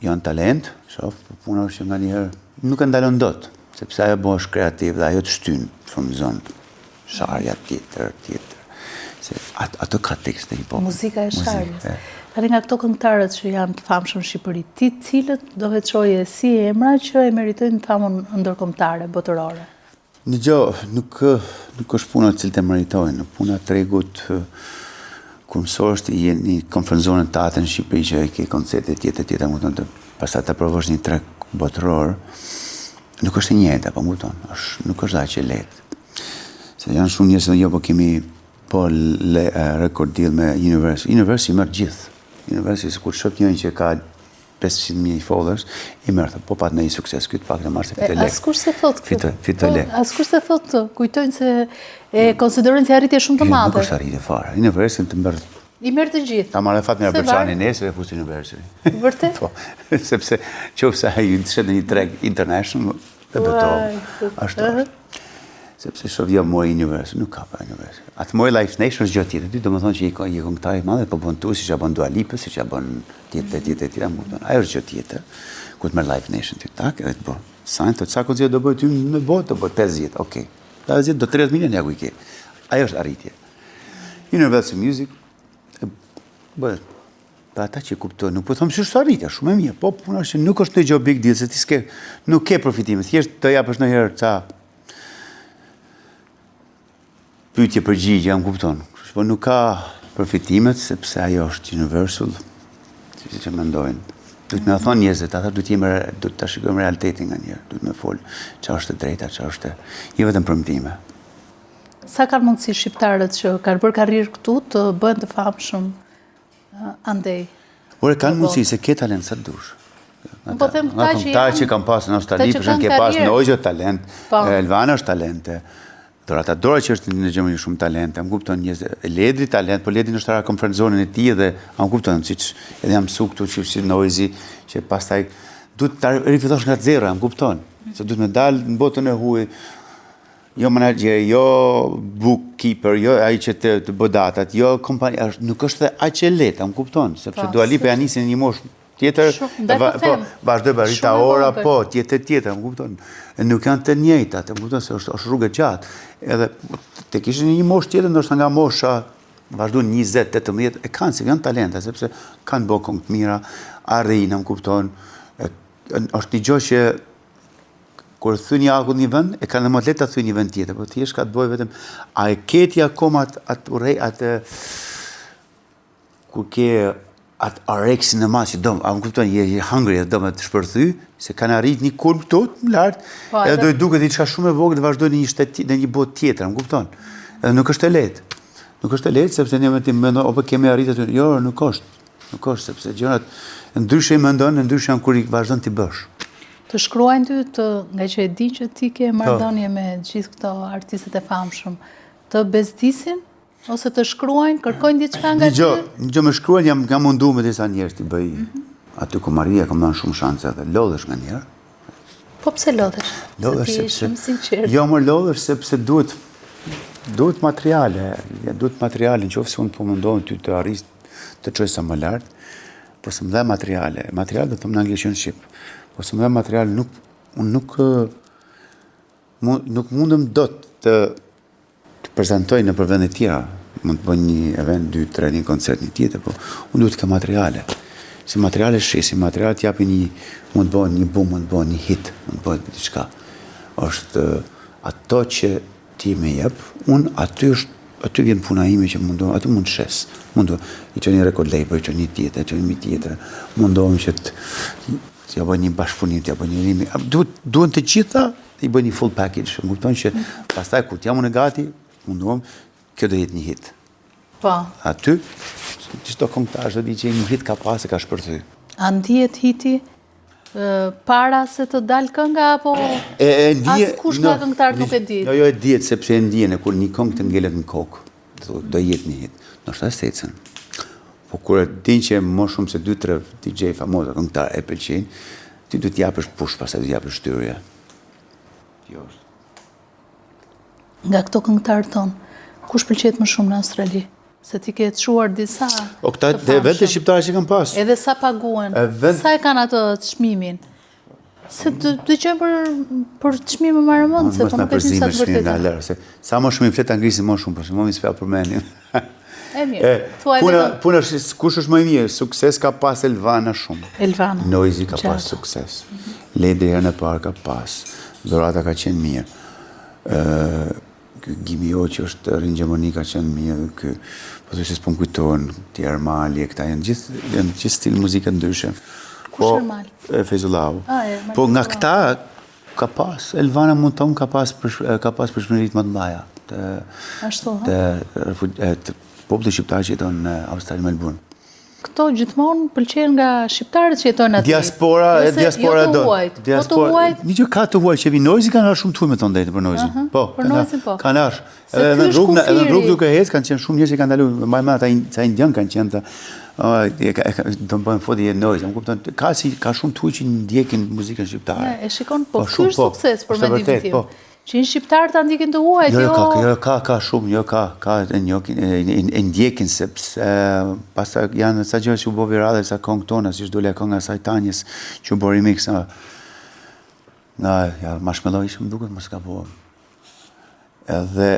janë talent, shoh, por puna është që nganjëherë nuk e ndalon dot, sepse ajo bëhesh kreativ dhe ajo të shtyn frymëzon sharja tjetër. Se ato ka tekste hip-hop. Muzika e sharjes. Tani nga këto këngëtarët që janë të famshëm në Shqipëri, ti cilët do veçoje si emra që e meritojnë famën ndërkombëtare, botërore? Në gjë, nuk është puna të cilët e meritojnë, puna tregut kur mësosh të jeni konferenzonën të atë në Shqipëri që ke koncerte tjetër, më pastaj ta provosh një treg botëror, nuk është e njëjta, po kupton, nuk është aq e lehtë. Se janë shumë njerëz që jo po kemi record deal me Universal. Universal i merr gjithë. Universal kur shoh njërin që ka 500.000 followers, i merr, po pat në një sukses këtë pak në marrë se fitë lek. Askush se thot këtë. Fitë lek. Askush se thot këtë. Kujtojnë se e konsiderojnë se arritje shumë të madhe. Nuk është arritje fare. Universal të merr. I merr të gjithë. Ta marrë fat me Berçani nesër e fusi Universal. Vërtet? Po, sepse qofse ai të një treg international, dhe beto. Ashtu është. Sepse shovja mori Universal, nuk ka pa Universal. Atë mori Live Nation është gjë tjetër. Ty do më thonë që i këngëtar i madhe, po bën tu, si që bën Dua Lipa, si që bën tjetër, më kupton. Ajo është gjë tjetër. Ku të merr Live Nation ty tak, edhe të bën. Sajnë të ca koncertë do bëj ty në botë, do bëj 50, okay. 50 do 30 milion ja ku i ke. Ajo është arritje. Universal Music bëhet. Pa ata që kuptojnë, nuk po them se është arritje, shumë e mirë, po puna është që nuk është një gjë big deal, se ti nuk ke përfitime. Thjesht të japësh ndonjëherë ca pyetje përgjigje, jam kupton. Po nuk ka përfitimet, sepse ajo është universal, si që mendojnë. Duhet me thonë njerëzit, ata duhet ta shikojmë realitetin nganjëherë, duhet me fol çfarë është e drejta, çfarë është jo vetëm premtime. Sa kanë mundësi shqiptarët që kanë bërë karrierë këtu të bëhen të famshëm andej? Ore kanë mundësi se ke talent sa dush. Po them ta që kanë pasur në Australi, për shembull, ke pasur Nojo talent, Elvana është talente. Dorata Dora që është në Gjermani shumë talente, më kupton njerëz, Ledri talent, po Ledri është ra konferenzonën e tij dhe më kupton siç edhe jam mësu këtu që si Noizi, që pastaj duhet ta rifillosh nga zero, më kupton. Se duhet me dal në botën e huaj, jo menaxher, jo bookkeeper, jo ai që të bë datat, jo kompani, nuk është aq e lehtë, më kupton, sepse Dua Lipa ja nisi në një moshë tjetër, po vazhdoi barita ora, po tjetër, më kupton. Nuk janë të njëjta, më kupton se është rrugë e gjatë. Edhe tek ishin një moshë tjetër, ndoshta nga mosha vazhdon 20, 18, e kanë se janë talenta, sepse kanë bërë këngë të mira, arrin, më kupton. Është një gjë që kur thyn një akull një vend, e kanë më lehtë ta thyn një vend tjetër, por thjesht ka të bëjë vetëm a e keti akoma atë kur ke atë areksin në masë, a më kupton, je hungry, do me të shpërthy, se kanë arrit një kulm këtu, më lartë, edhe do i duket diçka shumë e vogël dhe vazhdoj në një botë tjetër, më kupton. Edhe nuk është e lehtë. Nuk është e lehtë, sepse ne vetë mendon, opo kemi arritur aty. Jo, nuk është, sepse gjërat ndryshe i mendon, ndryshe janë kur i vazhdon ti bësh. Të shkruajnë ty, nga që e di që ti ke marrëdhënie me gjithë këto artistët e famshëm, të bezdisin? Ose të shkruajnë, kërkojnë diçka nga ty? Një gjë me shkruajnë jam mundu me disa njerëz t'i bëj. Aty ku Maria kam dhënë shumë shanse edhe lodhesh nganjëherë. Po pse lodhesh? Lodhesh sepse shumë sinqert. Jo, më lodhesh sepse duhet materiale, nëse unë po mundohem ty të arris të çoj sa më lart, po se më dha materiale. Materiale do të them në anglisht në shqip. Po se më dha materiale nuk mundem dot të prezantoj në për vende tjera, mund të bëj një event, 2, 3, një koncert, një tjetër, po unë duhet të ka materiale. Si materiale si materiale t'japi mund të bëhet një boom, mund të bëhet një hit, mund të bëhet diçka. Është ato që ti më jep, unë aty vjen puna ime që mundohem, aty mund të shes. I çoj një record label, i çoj një tjetër, i çoj një tjetër. Mundohem që t'ja bëj një bashkëpunim, t'ja bëj një rimi. Duhen të gjitha i bëj një full package. Më kupton që pastaj kur t'jam unë gati, mundohem kjo do jetë një hit. Po. Aty çdo këngëtar do di që një hit ka pas e ka shpërthy. A ndihet hiti para se të dalë kënga apo askush nga këngëtar nuk e di? Jo, e dihet sepse e ndjen kur një këngë të ngelet në kokë, do jetë një hit. Ndoshta secën. Po kur e din që më shumë se 2-3 DJ famoza këngëtar e pëlqejnë, ti duhet t'japësh push, pastaj duhet t'japësh shtyrje. Jo është. Nga këto këngëtarë tonë, kush pëlqet më shumë në Australi? Se ti ke çuar disa. O këta vetë shqiptarë që kanë pas. Edhe sa paguen? Sa e kanë atë çmimin? Se dëgjojmë për çmime marrëmendse, po nuk e di sa të vërtetë. Sa më shumë i flet anglisht më shumë, për shkak më s'pa përmendin. E mirë. Puna kush është më i mirë? Sukses ka pas Elvana shumë. Elvana. Noizi ka pas sukses. Ledi herën e parë ka pas. Dorata ka qenë mirë. Gimio që është ringjemoni ka qenë mirë, po thjesht s'po kujtohen, ti Ermali, këta janë gjithë stil muzikë ndryshe. Kush Ermali? Fezullahu. Po nga këta ka pas, Elvana mund tonë ka pas përshmërit më të mbaja. Ashtu, Të popullit shqiptar që jeton në Australi, Melbourne. Këto gjithmonë pëlqejnë nga shqiptarët që jetojnë aty. Diaspora do. Po të huajt. Një që ka të huajt që vi Noizi kanë arë shumë tuj me të ndajtë për Noizi. Po, për Noizi po. Kanë arë. Edhe në rrugë duke hecë kanë qenë shumë njerëz që kanë dalu. Më ata indian kanë qenë të do të bëjmë foti e Noizi. Më kupton, ka shumë tuj që ndjekin muzikën shqiptare. E shikon, po ky është sukses për mendimin tim. Që një shqiptar të ndjekin të huajt, ka shumë, ka e ndjekin, sepse pasta janë sa gjë që u bo virale, sa këngë tona, si shdollja kënga saj Tanjes, që u bo remix nga Marshmello ishëm duket, mos ka bo. Edhe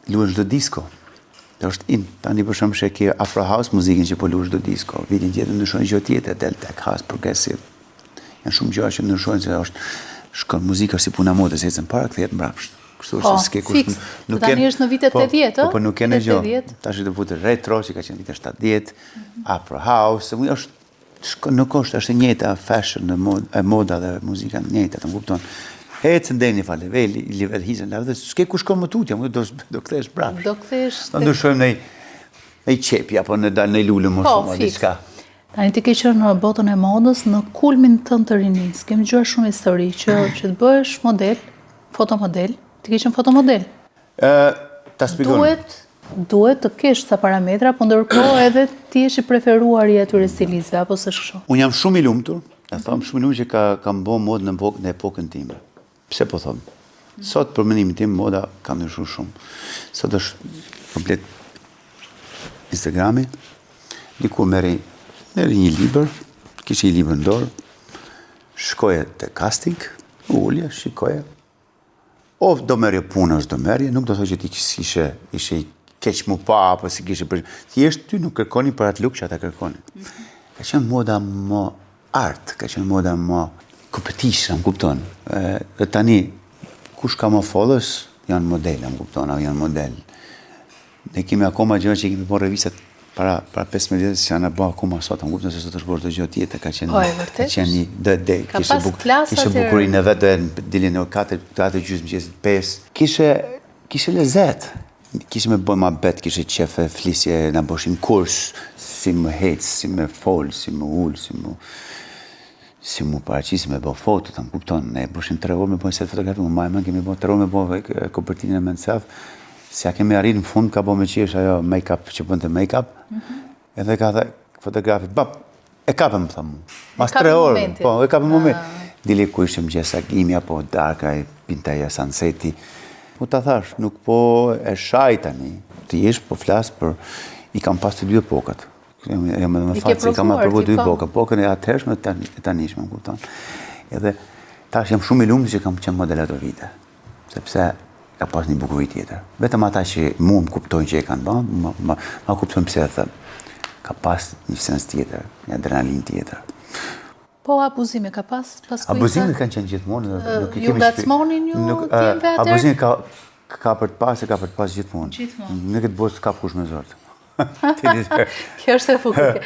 luën çdo disko. Dhe është tani për shembull sheki Afro House muzikën që po luën çdo disko. Vitin tjetër ndryshojnë gjë tjetër, del tech house, progressive. Janë shumë gjëra që ndryshojnë, se është shkon muzika si puna modes, ecën para kthehet mbrapsht. Kështu është se fiks. Tani është në vitet 80, ëh? Po nuk kanë gjë. Tash do futet retro, që ka qenë vitet 70, Afro House, nuk është e njëjta fashion, e moda dhe muzika e njëjta, të kupton. Ecën deri në level, hizën lavë, s'ke ku shkon më tutje, do kthehesh mbrapsht. Do kthehesh. Do ndryshojmë në qepi apo në lule më shumë diçka. Tani ti ke qenë në botën e modës, në kulmin tënd të rinisë. Kemi dëgjuar shumë histori që të bëhesh model, fotomodel. Ti ke qenë fotomodel. Ta shpjegoj. Duhet të kesh ca parametra, po ndërkohë edhe ti je i preferuar i atyre stilistëve apo s'është kështu? Unë jam shumë i lumtur, e them shumë i lumtur që kam bë modë në epokën time. Pse po them? Sot për mendimin tim moda ka ndryshuar shumë. Sot është komplet Instagrami, diku merri një libër, kishte një libër në dorë, shkoje te casting, ulje, shikoje. O do merje punë, do merje, nuk do thotë që ti ishe i keq mu pa, apo si kishe për... Thjesht ty nuk kërkoni për atë luk që ata kërkoni. Ka qenë moda më art, ka qenë moda më competition, më kupton. Dhe tani, kush ka më followers, janë model, më kupton, janë model. Ne kemi akoma gjëra që kemi bërë revistat para 15 vjetë që janë bërë akoma sot, më kupton se sot është bërë të gjë tjetër, ka qenë një dhe, kishe bukurin e vetë, dilin e 4 gjysmë që 5, kishe lezet, kishe me bëjmë abet, kishe qefe, flisje, në bëshim kurs, si më hec, si më fol, si më ull, si më paraqis, si më bë foto, të më kupton, ne bëshim 3 orë me bëjmë set fotografi, më majmë, kemi bëjmë 3 orë me bëjmë kopertinën e Mensaf, si ja kemi arrit në fund, ka bo me qesh ajo make-up që bënte make-up, edhe ka dhe fotografit, e kapëm, thamu, mas 3 orë, po, e kapëm moment. Dili ku ishëm gjesa Gimja, po Darka, Pintaja, Sunseti, po ta thash, nuk po e shaj tani, të jesh po flas për, i kam pas të 2 epokat, jam edhe me fatë, i kam provu 2 epokat, epokën e atëhershme e tanishme, më kupton. Edhe tash jam shumë i lumtur që kam qenë model ato vite, sepse ka pas një bukuri tjetër. Vetëm ata që mu më kuptojnë që e kanë bërë, ma kuptojnë pse e thëmë. Ka pas një sens tjetër, një adrenalin tjetër. Po abuzime ka pas kujtë? Abuzime kanë qenë gjithmonë. Ju ngacmonin ju tjemve atër? Abuzime ka për të pas gjithmonë. Gjithmonë. Në këtë botë s'ka kush me zortë. Kjo është e fukur.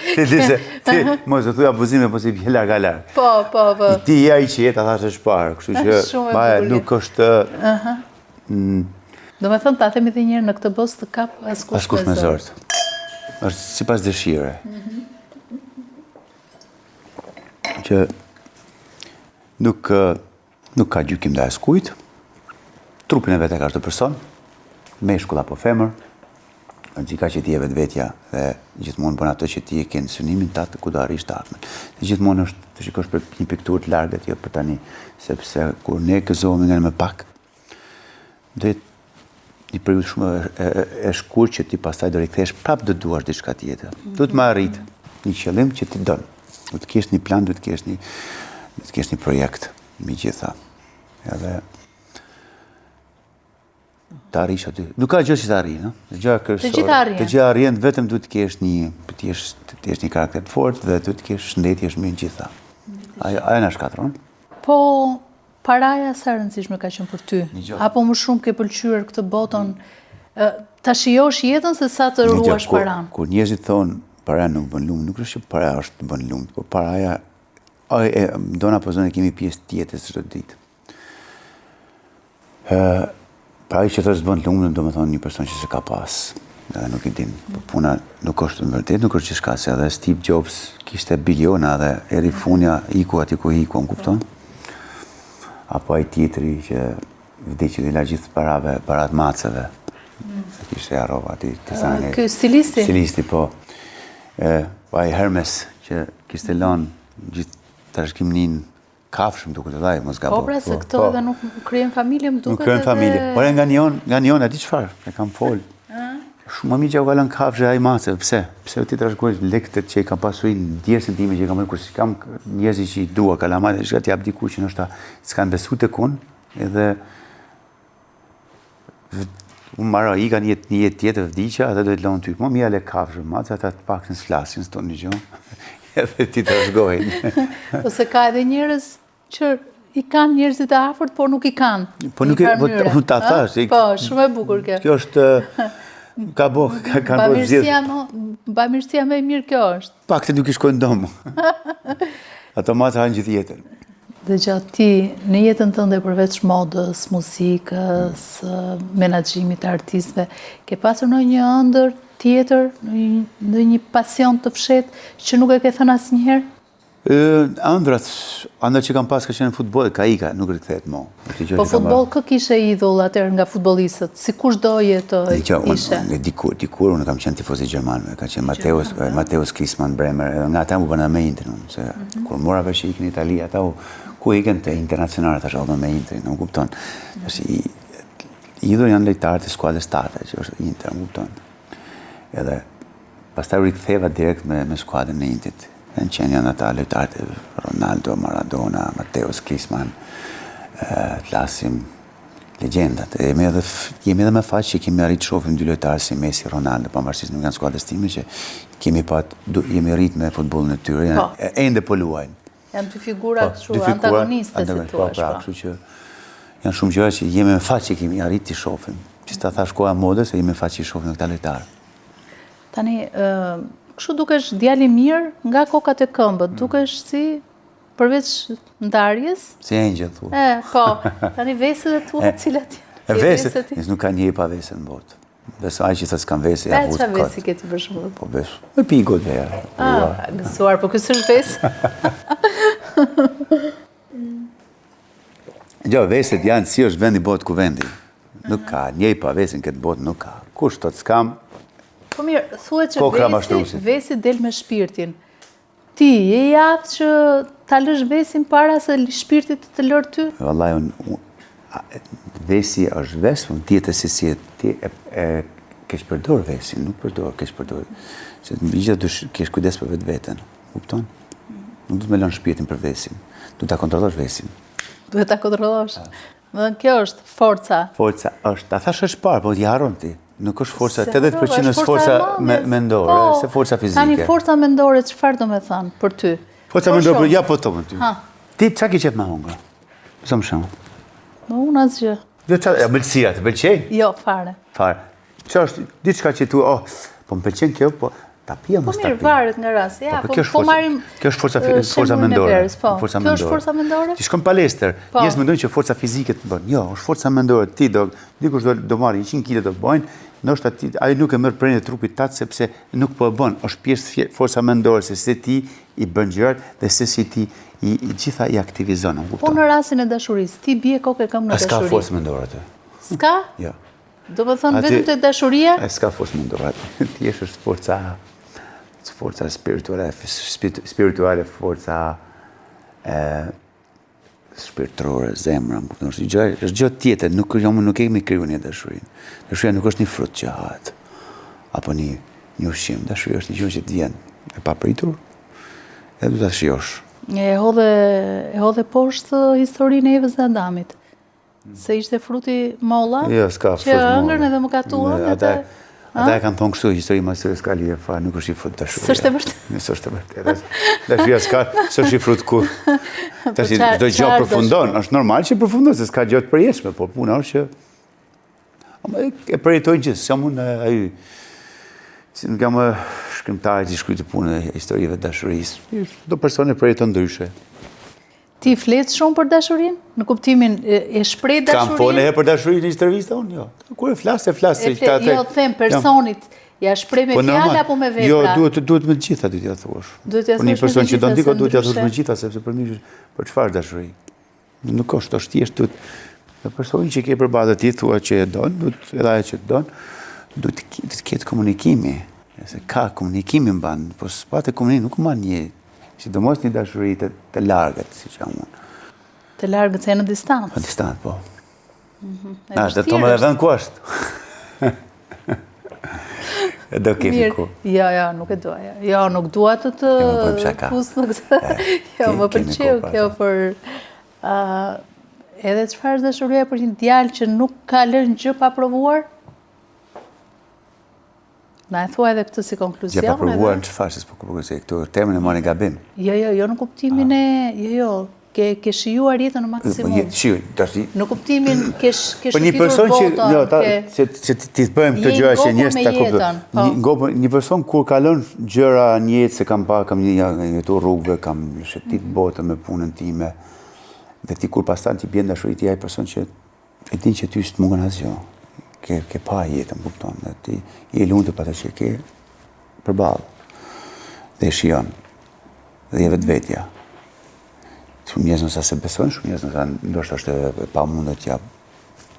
Ti mos e thuj abuzime, po si vje larga larg. Po. Ti ja i që jetë ata është shparë, kështu që nuk është... Do me thënë, ta themi dhe njërë në këtë botë të kap askush me zortë. është si pas dëshire. Që nuk ka gjykim dhe askujt, trupin e vete ka është person, meshkull apo femër, ka që ti e vetvetja dhe gjithmonë bën ato që ti e ke në synimin ta të ku do arrish të ardhmen. Dhe gjithmonë është të shikosh për një pikturë të largët, jo për tani, sepse kur ne gëzohemi nga më pak, do jetë një periudhë shumë e shkurtë që ti pastaj do rikthesh prapë do duash diçka tjetër. Do të më arrit një qëllim që ti don. Do të kesh një plan, do të kesh një projekt mbi gjitha. Edhe të arrish aty. Nuk ka gjë që të arrijë, no? Të gjitha arrin, vetëm duhet të kesh një karakter të fortë dhe duhet të kesh shëndetje mirë gjitha. Ajo na shkatron. Po paraja sa rëndësishme ka qenë për ty? Apo më shumë ke pëlqyer këtë botën ta shijosh jetën se sa të ruash paran? Kur njerëzit thonë paraja nuk bën lumë, nuk është që paraja është të bën lumë, por paraja dona apo zonë kemi pjesë tjetër çdo ditë. Paraja që thosë bën lumë, do të thonë një person që s'e ka pas, edhe nuk i din. Po puna nuk është në vërtet, nuk është gjithçka, se edhe Steve Jobs kishte biliona dhe eri funja iku aty ku iku, më kupton? Apo ai tjetri që vdiqi dhe la gjithë parat maceve. Kishte harrova aty dizajner. Ky stilisti? Stilisti, po. Ai Hermes që kishte lënë gjithë trashëgiminë kafshëm duket edhe ai, mos gaboj. Po pra se këto edhe nuk krijen familje, më duket. Nuk krijen familje. Por nga njëon, a di çfarë? E kam fol. Shumë më që u kalon kafshë ai macet, pse? Pse u ti trashëgoj lekët që i kam pasur ndjersën time që i kam kur si kam njerëz që i dua kalamaj, është ti jap diku që ndoshta s'kan besuar tek unë, edhe unë marra i ka një jetë tjetër vdiqja, ata do të lënë ty. Mo mi ale kafshë macet, ata të paktën s'flasin, s'ton një gjë. Edhe ti trashëgojnë. Ose ka edhe njerëz që i kanë njerëzit e afërt, por nuk i kanë. Po nuk po ta thash. Po, shumë e bukur kjo. Kjo është kanë bërë zgjedhje. Bamirësia më e mirë kjo është. Paktë nuk i shkojnë domë. Ato maca hanë gjithë jetën. Dhe gjatë ti, në jetën tënde përveç modës, muzikës, menaxhimit të artistëve, ke pasur ndonjë ëndër tjetër, në një pasion të fshetë që nuk e ke thënë asnjëherë? Ëndrat që kam pas ka qenë futboll, ka ika, nuk rikthehet më. Po futboll kë kishe idhull atëherë nga futbollistët? Si kushdoje të ishe? Dikur unë kam qenë tifoz i gjerman, ka qenë Mateus Klinsmann Bremer, nga ata më bëna me Interin, se kur mora vesh që ikin në Itali, ata ku iken te internacionale tash me Interin, nuk kupton. Tash idhull janë lojtarët e skuadrës tate, që është Inter, nuk kupton. Edhe pastaj u riktheva direkt me skuadrën e Interit. Në qenë janë ata lojtarët Ronaldo, Maradona, Mateus Klinsmann, flasim legjendat. Jemi edhe me faqë që kemi arritë shohim dy lojtarë si Messi, Ronaldo, pavarësisht nuk janë skuadrës time, që jemi rritë me futbollin e tyre, ende po luajnë. Janë dy figura kështu antagoniste si thua. Po, kështu që janë shumë gjëra që jemi me faqë që kemi arritë të shohim. Që ta thash koha modës, jemi me faqë që shohim këta lojtarë. Tani kështu dukesh djali mirë nga kokat e këmbët, dukesh si përveç ndarjes. Si engjëll thua. Po, tani veset e tua cilat janë. Veset, nuk ka një pa vese në botë. Beso ai që thotë s'kan vese, ja vut. Çfarë vesi ke ti për shembull? Po vesh. Me pi gotë vera. Gëzuar, po ky s'është vesë. Jo, veset janë si është vendi botë ku vendi. Nuk ka, një pa vesin këtë botë nuk ka. Kush thotë s'kam? Po mirë, thuhet që vesi del me shpirtin. Ti je i aftë që ta lësh vesin para se shpirtit të lërë ty? Vallai, vesi është ves, unë tjetë si ti e kesh përdor vesin, nuk kesh përdor. Se të mbi gjithë kesh kujdes për vetë vetën, kupton? Nuk du të me lënë shpirtin për vesin, du ta kontrollosh vesin. Duhet ta kontrollosh? Dhe kjo është forca. Forca është, ta thash është parë, po t'i haron ti. Nuk është forca, Se 80% është forca mendore, se forca fizike. Tani forca mendore, çfarë do me thënë për ty? Forca mendore, ja po të më ty. Ti, qa ki qëtë ma hunga? Sa më shumë? Më unë asgjë. Mëlësia, të pëlqenj? Jo, fare. Fare. Që është, diçka që tu, po më pëlqen kjo, po ta pia mos ta pi. Po mirë, varet nga rasti. Ja, po marim. Kjo është forca mendore. Kjo është forca mendore? Ti shkon palestër, njerëz mendojnë që forca fizike të bën. Jo, është forca mendore. Ti dikush do marrë 100 kg do bëjnë, ndoshta ai nuk e merr prerjen e trupit tat sepse nuk po e bën. Është pjesë forca mendore se si ti i bën gjërat dhe se si ti i gjitha i aktivizon. Po në rastin e dashurisë, ti bie kokë e këmbë në dashuri. S'ka forcë mendore atë. S'ka? Jo. Do të thonë vetëm te dashuria? S'ka forcë mendore. Ti është forca spirituale, forca shpirtërore, zemra, është gjë tjetër, nuk kemi kriju një dashurin. Dashuria nuk është një frut që hahet, apo një ushqim. Dashuria është një gjë që të vjen e papritur, dhe du ta shijosh. E hodhe poshtë historinë e Evës dhe Adamit. Se ishte fruti molla, që ëngrën edhe më katuan. Ata e kanë thonë kështu, histori ma sërë s'ka lidhje fare, nuk është i frut dashuria. S'është e vërtetë? S'është e vërtetë. Dashuria s'është i frut kur. Tash çdo gjë përfundon, është normal që përfundon, se s'ka gjë të përjetshme, por puna është që e përjetojnë gjithë, sa mund ai si nuk jam shkrimtar që shkruaj punën e historive të dashurisë. Çdo person e përjeton ndryshe. Ti flet shumë për dashurinë? Në kuptimin e shpreh dashurinë? Kam folë për dashurinë në intervista unë, jo. Kur e flas. Jo, them personit, ja shpreh me fjalë apo me vepra? Jo, duhet me të gjitha ty t'ja thuash. Por një person që do ndiko duhet t'ja thuash me të gjitha, sepse për një për çfarë dashuri. Nuk është thjesht duhet personi që ke përballë ti thua që e don, duhet edhe ajo që don, duhet të ketë komunikimi. Se ka komunikimi mban, po s'patë komunikim nuk mban një sidomos një dashuri të largët, si që unë. Të largët se në distancë? Në distancë, po. Dhe të më dhe vend ku është. E do kemi ku. Jo, nuk e dua. Jo, nuk dua të pusë nuk të... Jo, më pëlqeu kjo për... Edhe çfarë dashuria për një djalë që nuk ka lënë gjë pa provuar? Na e thua edhe këtë si konkluzion? Gjë pa provuar në çfarë, se s'po kuptoj se këtu termin e marrë gabim. Jo, në kuptimin e... Jo, ke shijuar jetën në maksimum. Në kuptimin ke shqitur botën. Se ti të bëjmë këtë gjëra që njerëz ta kuptojnë. Një person kur kalon gjëra në jetë, se kam jetu rrugëve, kam shëtit botën me punën time, dhe ti kur pastan ti bjen dashuri ti ai person që e din që ty s'të mungon asgjë. Ke pa jetën, kupton, dhe ti je lumtur për atë që ke përballë. Dhe e shijon. Dhe je vetvetja. Shumë njerëz nësa se besojnë, shumë njerëz nësa ndoshta është e pamundur t'ja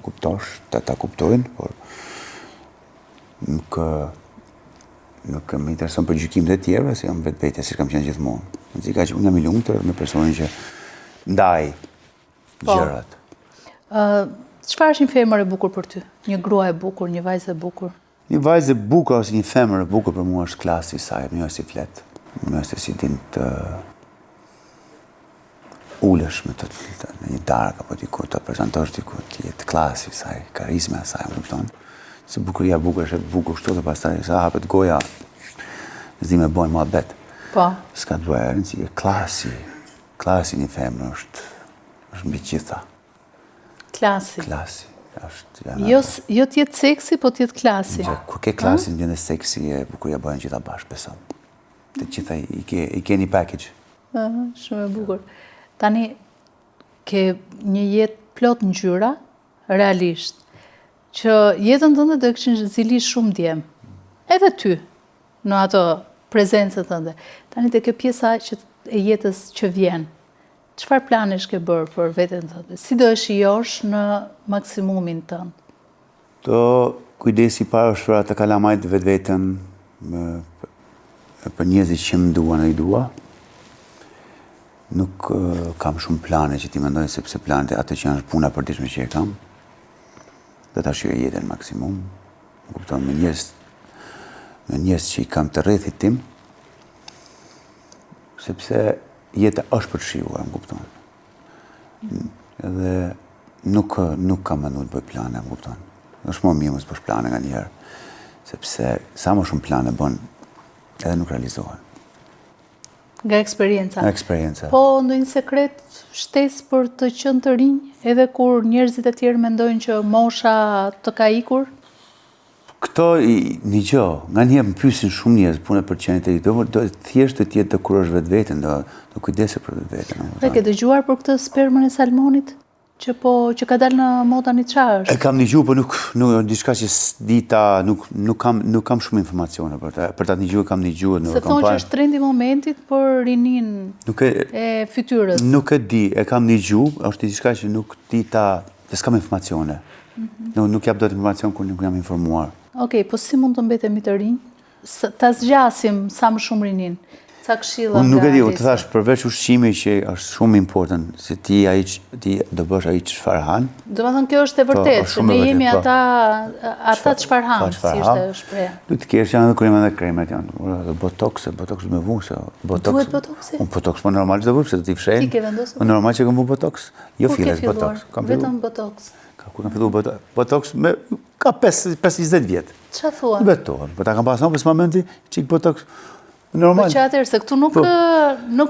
kuptosh, ta kuptojnë, por nuk më intereson për gjykimet e tjerëve, se jam vetvetja si kam qenë gjithmonë. Nxika që unë jam i lumtur me personin që ndaj gjërat. Çfarë është një femër e bukur për ty? Një grua e bukur, një vajzë e bukur? Një vajzë e bukur ose një femër e bukur për mua është klasi i saj, më është si flet, më është si din të ulesh me të në një darkë apo diku të prezantosh diku, të jetë klasi i saj, karizma e saj, më kupton. Se bukuria bukur është e bukur kështu dhe pastaj sa hapet goja, s'di me bojnë muhabet. Po. S'ka të bëjë rëndësi, klasi një femër është mbi gjitha. Klasi. Klasi. Jo t'jetë seksi, po t'jetë klasi. Kur ke klasin, vjen dhe seksi e bukuria bëhen gjitha bashkë, beson. Të gjitha i ke një package. Shumë e bukur. Tani, ke një jetë plot ngjyra, realisht, që jetën tënde do kishin zilisht shumë djem. Edhe ty, në ato prezencët tënde. Tani te kjo pjesa e jetës që vjen. Çfarë planesh ke bërë për veten tënde? Si do e shijosh në maksimumin tënd? Kujdesi parë është për atë kalamajt vetveten për njerëzit që më duan e i dua. Nuk kam shumë plane që ti mendoj, sepse planet e atë që janë puna përditshme që e kam, do ta shijoj jetën maksimum. Më kupton, me njerëz që i kam të rrethit tim, sepse jeta është për të shijuar, më kupton. Edhe nuk kam menduar të bëj plane, më kupton. Është më mirë mos bësh plane nga njerë, sepse sa më shumë plane bën, edhe nuk realizohen. Nga eksperienca. Nga eksperienca. Po, ndonjë sekret shtesë për të qenë të rinj, edhe kur njerëzit e tjerë mendojnë që mosha të ka ikur? Këto një gjë, nga njerë më pyesin shumë njerëz punë për qenë të rinj, do thjesht të tjetë të kurosh vetveten, do kujdese për vetveten. Dhe ke dëgjuar për këtë spermën e salmonit? Që ka dalë në moda një qa është? E kam një gjuhë, për diçka që s'dita, nuk kam shumë informacione për ta një gjuhë, kam një gjuhë në kampanje. Se thonë që është trendi momentit për rinin e fytyrës. Nuk e di, e kam një gjuhë, është diçka që nuk dita, dhe s'kam informacione. Nuk jap dot informacion kur nuk jam informuar. Okej, po si mund të mbetemi të rinj? Ta zgjasim sa më shumë rinin. Ca këshilla nga nuk e di, të thash, përveç ushqimi që është shumë important, se ti do bësh ai çfarë han. Do të thënë kjo është e vërtetë, që ne jemi ata çfarë han, si është shpreha. Duhet të kesh janë edhe kremat janë, botox me vuse, botox. Duhet botoxi? Unë botox po normal të bëj, se do t'i fshehin. Ti ke vendosur? Normal që kam vu botox. Jo fillet botox. Vetëm botox. Kur kam filluar botox ka 5-20 vjet. Çfarë thua? Betohem, po ta kam pasur në momenti çik botox. Normal. Po që atërë, se këtu nuk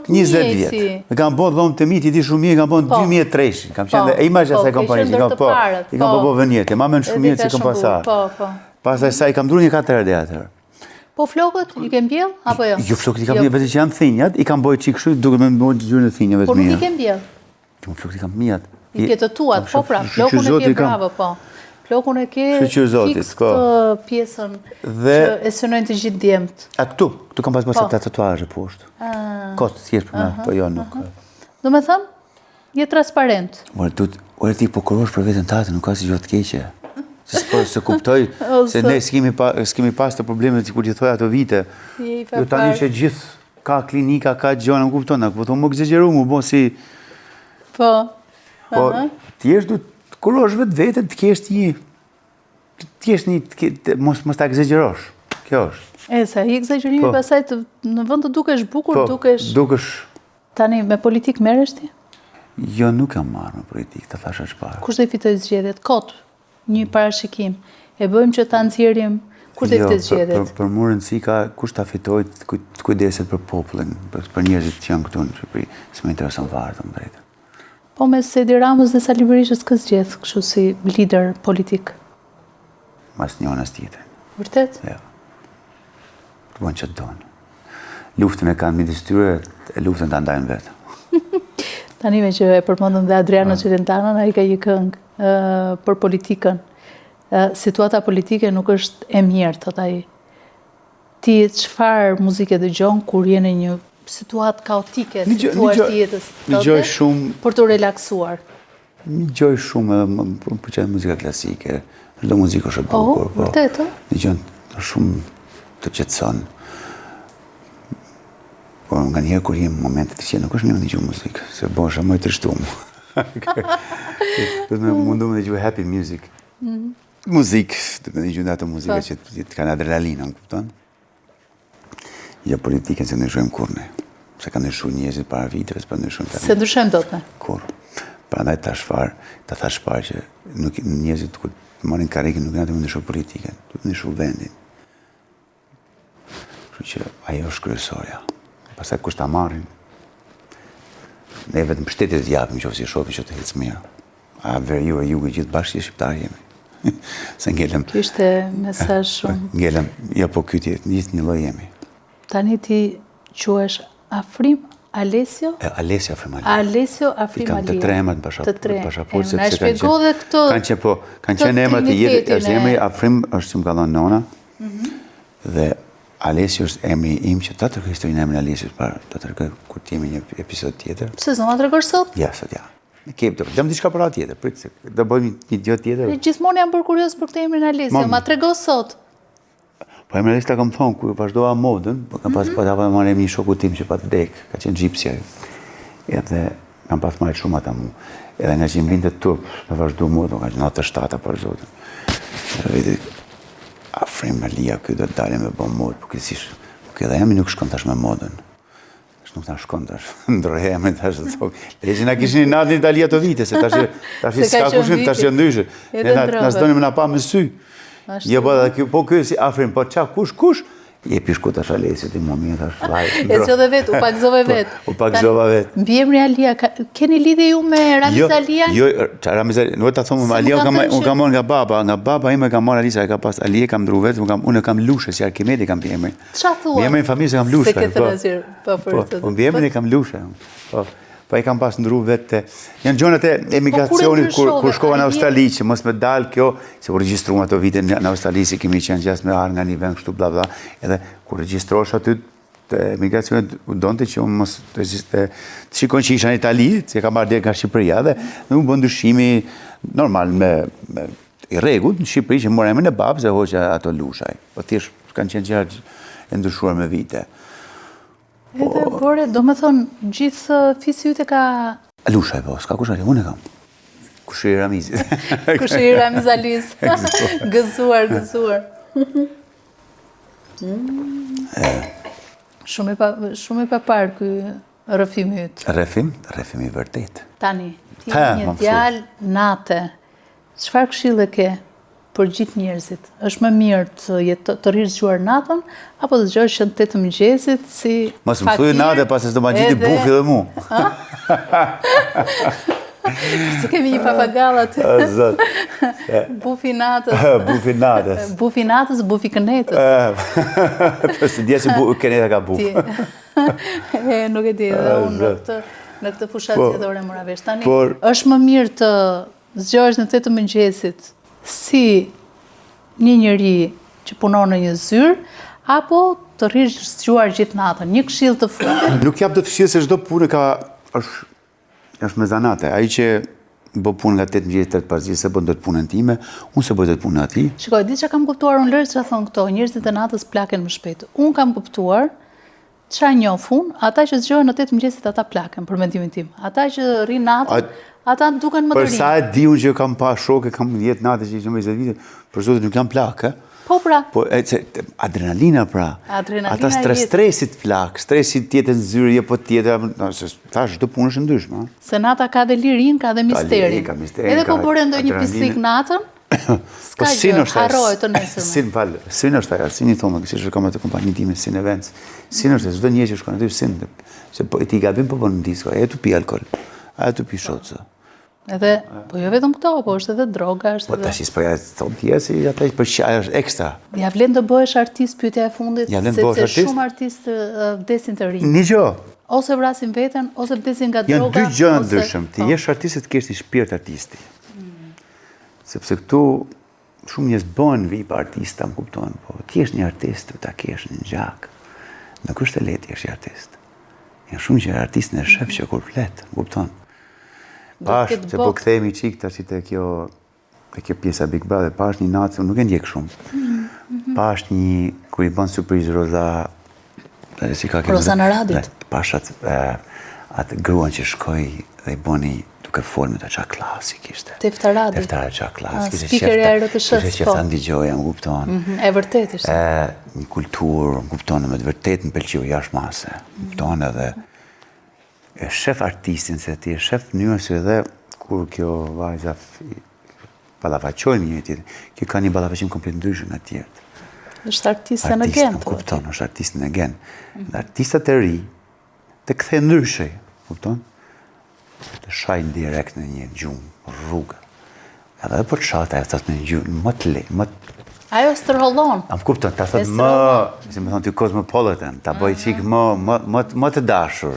20 vjet. E kam bërë dhomë të mi, ti di shumë mirë, kam bërë 2003. Kam qenë dhe imazha se kam parë, i kam bërë vënjetë, ma men shumë mirë që kam pasar. Pasaj sa i kam dru një 4 herë dhe atërë. Po flokët, i kem bjell, apo jo? Jo, flokët i kam bjell, vetë që janë thinjat, i kam bërë qikë shumë, duke me bërë gjyrën e thinjave të mija. mija. Por nuk i kem bjell? Flokët i kam mijat. I ke të tuat, po pra, flokën e ke bravo, po. Flokun e ke fiks të pjesën që e synojnë të gjithë djemët. A këtu kam pas të tatuazhe poshtë. Kotë thjesht për me, po jo nuk. Do me thëmë, je transparent. Ore ti po korosh për vetën tate, nuk ka si gjotë keqe. Se kuptoj, se ne s'kemi pas të problemet që kur që thoi ato vite. Jo tani që gjithë ka klinika, ka gjona, më kuptoj, po të më këzegjeru, më bo si... Po. Po, thjesht du kurosh vetë vetën të kesh një, mos ta egzagjerosh. Kjo është. E, sa i egzagjerimi pasaj në vend të dukesh bukur, dukesh... Tani, me politik merresh ti? Jo, nuk jam marrë me politik, të thasha çfarë. Kush do i fitoj zgjedhjet? Kot, një parashikim. E bëjmë që ta nxjerrim, kush do i fitoj zgjedhjet? Për mua rëndësi ka kush ta fitoj të kujdeset për popullin, për njerëzit që janë këtu në Shqipëri. S'më intereson fare të drejtën. Po mes Edi Ramës dhe Sali Berishës ka zgjedh, kështu si lider politik? Mas njën as tjetër. Vërtet? Ja. Të bënë që të donë. Luftën e kanë midis tyre, luftën të ndajnë vetë. Tani me që e përmendëm dhe Adriano Celentano, ai ka një këngë për politikën. Situata politike nuk është e mirë, thot ai. Ti çfarë muzike dëgjon kur je në një situatë kaotike, situatë të jetës, për të relaksuar? Një gjoj shumë, për qenë muzika klasike, çdo muzikë është e bukur. Vërtet, një gjë shumë të qetëson. Por nga njerë kur jem momentet që nuk është mirë një gjuhë muzikë, se bosha më i trishtuar. Do të mundu me dëgjuar happy music. Muzikë, do të dëgjoj ato muzika që të kanë adrenalinë, më kupton? Jo politikën se ndryshojmë kur ne. Se ka ndryshuar njerëzit para viteve, s'po ndryshojmë tani. Se ndryshojmë dot ne. Kur. Prandaj ta thash parë që njerëzit kur marrin karrikën nuk janë të ndryshojnë politikën, të ndryshojnë vendin. Kështu që ajo është kryesorja. Pastaj kush ta marrin? Ne vetëm shtetit të japim nëse shohim që të ecë mirë. A veri ju e jugu gjithë bashkë si shqiptarë jemi. Se ngelem. Ky ishte mesazh shumë. Ngelem, jo po ky gjithë një lloj jemi. Tani ti quhesh Afrim Alessio? Alessio Afrim Alia. Alessio Afrim Alia. I kam të tre emrat në pasaportë, sepse kanë qenë emrat të jetës. Emri Afrim është që më ka dhënë nona, dhe Alessio është emri im që ta tërkoj historinë emrin Alessio, ta tërkoj kur t'jemi një episod tjetër. Pse s'do ma tregosh sot? Ja, sot ja. Jam diçka për atë tjetër, prit se do bëjmë një gjë tjetër. Gjithmonë jam bërë kurioz për këtë emrin Alessio, ma trego sot. Po emri Alessio ta kam thonë, kur vazhdova modën, po kam pas marrë një shoku tim që pa të vdek, ka qenë gjipsja. Edhe kam pas marrë shumë ata mu. Edhe nga që më vinte turp, me vazhdu modën, ka qenë 97 për zotin. Edhe Afrim Alia, kjo do të dalë me bë modë, po kësish. Po kjo dhe jemi nuk shkon tash me modën. tash nuk ta shkon tash. Ndrohemi tash të thok. Lezi na kishin natë në Itali ato vite se tash s'ka kushim tash janë ndryshe. Ne na s'donim na pa me sy. Jo po ky si afrim po ça kush jepi shku tash Alesi ti moment tash vaj. E çove vet, u pagzove vet. U pagzova vet. Mbi emri Alia, keni lidhje ju me Ramiz Alian? Jo, Ramiz Alian, nuk ta them Alia, unë kam marrë nga baba ime kam marrë Alisa, ka pas Alia kam ndru vet, unë kam Lushe si Arkimedi kam emrin. Çfarë thua? Me emrin familjes kam Lushe. Se ke thënë po për. Me emrin e kam Lushe. Po e kam pas ndru vetë. Janë gjonat e emigracionit kur shkova në Australi, që mos me dal kjo, se u regjistruam ato vite në Australi, si kemi qenë gjatë me arë nga një vend kështu bla bla, edhe kur regjistrosh aty të emigracionit u donte që unë mos të shikon që isha në Itali, që kam marrë deri nga Shqipëria, dhe unë bën dyshimi normal me i rregullt në Shqipëri që mora emrin e babës e hoqja ato Lushaj. Po thjesht kanë qenë gjëra e ndryshuar me vite. Edhe bore, do me thonë, gjithë fisi jute ka... Lushaj, po, s'ka kush ali, unë e kam. Kushiri Ramizit. Kushiri Ramiz Alis. Gëzuar. Shumë e papar ky rrëfim yt. Rrëfim i vërtet. Tani, ti një djalë nate, çfarë këshille ke për gjithë njerëzit? Është më mirë të rrish zgjuar natën, apo të zgjohesh në 8 të mëngjesit si mos më thuaj natë pas se do ma gjeti bufi dhe mu. Si kemi një papagall aty. Zot. Bufi natës. Bufi natës. Bufi natës, bufi kënetës. Po si dia se këneta ka bufi. Nuk e di, edhe unë në këtë fushat jetore mora vesh. Tani, është më mirë të zgjohesh në 8 të mëngjesit si një njeri që punon në një zyrë, apo të rrish zgjuar gjithë natën, një këshill të fundit? Nuk jap do të këshill se çdo punë është me zanate. Ai që bë punë nga 8 mëngjesit 8 pas se bën dot punën time, unë se bëj dot punën atij. Shikoj, di çka kam kuptuar unë lërë çfarë thon këto, njerëzit e natës plaken më shpejt. Unë kam kuptuar çfarë njoh unë, ata që zgjohen në 8 mëngjesit ata plaken për mendimin tim. Ata që rrin natën, ata duken më të rinj. Për sa e di unë që kam pa shokë, kam 10 natë që ishte më 20 vite, për zotin nuk jam plak, Po pra. Po adrenalina pra. Ata stresit plak, stresit tjetër në zyrë, po tjetër, thash çdo punë është ndryshme. Se nata ka dhe lirin, ka dhe misterin. Edhe po bëre ndonjë pislik natën, s'ka gjë, harroj të nesërme. Sin është ajo, sin i thonë, që shkojmë atë kompani time, sin events. Sin është çdo njeri që shkon aty sin, se po ti gabim po bën disko, e tu pi alkol, a tu pi shotse. Edhe, po jo vetëm këto, po është edhe droga, është edhe... Po tash i s'përja të thonë tje, si ata për qaj është ekstra. Ja vlen të bëhesh artist, pyetja e fundit, sepse shumë artistë vdesin të rinj. Një gjë. Ose vrasin veten, ose vdesin nga droga. Janë dy gjëra ndryshëm. Ti jesh artist të kesh një shpirt artisti. Sepse këtu shumë njerëz bëhen vip artista, më kupton, po ti je një artist, ta kesh në gjak. Nuk është e lehtë të jesh artist. Janë shumë që artistin e shef që kur flet, më kupton. Pash, që po kthehemi çik tash te kjo pjesa Big Brother, pash një natë, nuk e ndjek shumë. Pash një kur i bën surprizë Roza, si ka kjo. Roza në Radit. Pash atë gruan që shkoi dhe i bëni duke folur me ta çka klasik ishte. Teftaradi. Teftara çka klasik ishte. Speakeri i RTS-s. Ishte që ta ndigjoja, më kupton. E vërtet ishte. Një kulturë, më kupton, me të vërtet më pëlqeu jashtëmase. Më kupton edhe e shef artistin, se ti e shef mënyrën se edhe kur kjo vajza ballafaqojnë një tjetër, kjo ka një ballafaqim komplet ndryshe nga tjerët. Është artiste në gen. Kupton, është artiste në gen. Dhe artistat e ri të kthehen ndryshe, kupton? Të shajnë direkt në një gjumë, rrugë. Edhe për çata e thot në një gjumë, më të lehtë, më ajo stërhollon. Am kupton, ta thot më, si më thon ti cosmopolitan, ta bëj çik më të dashur.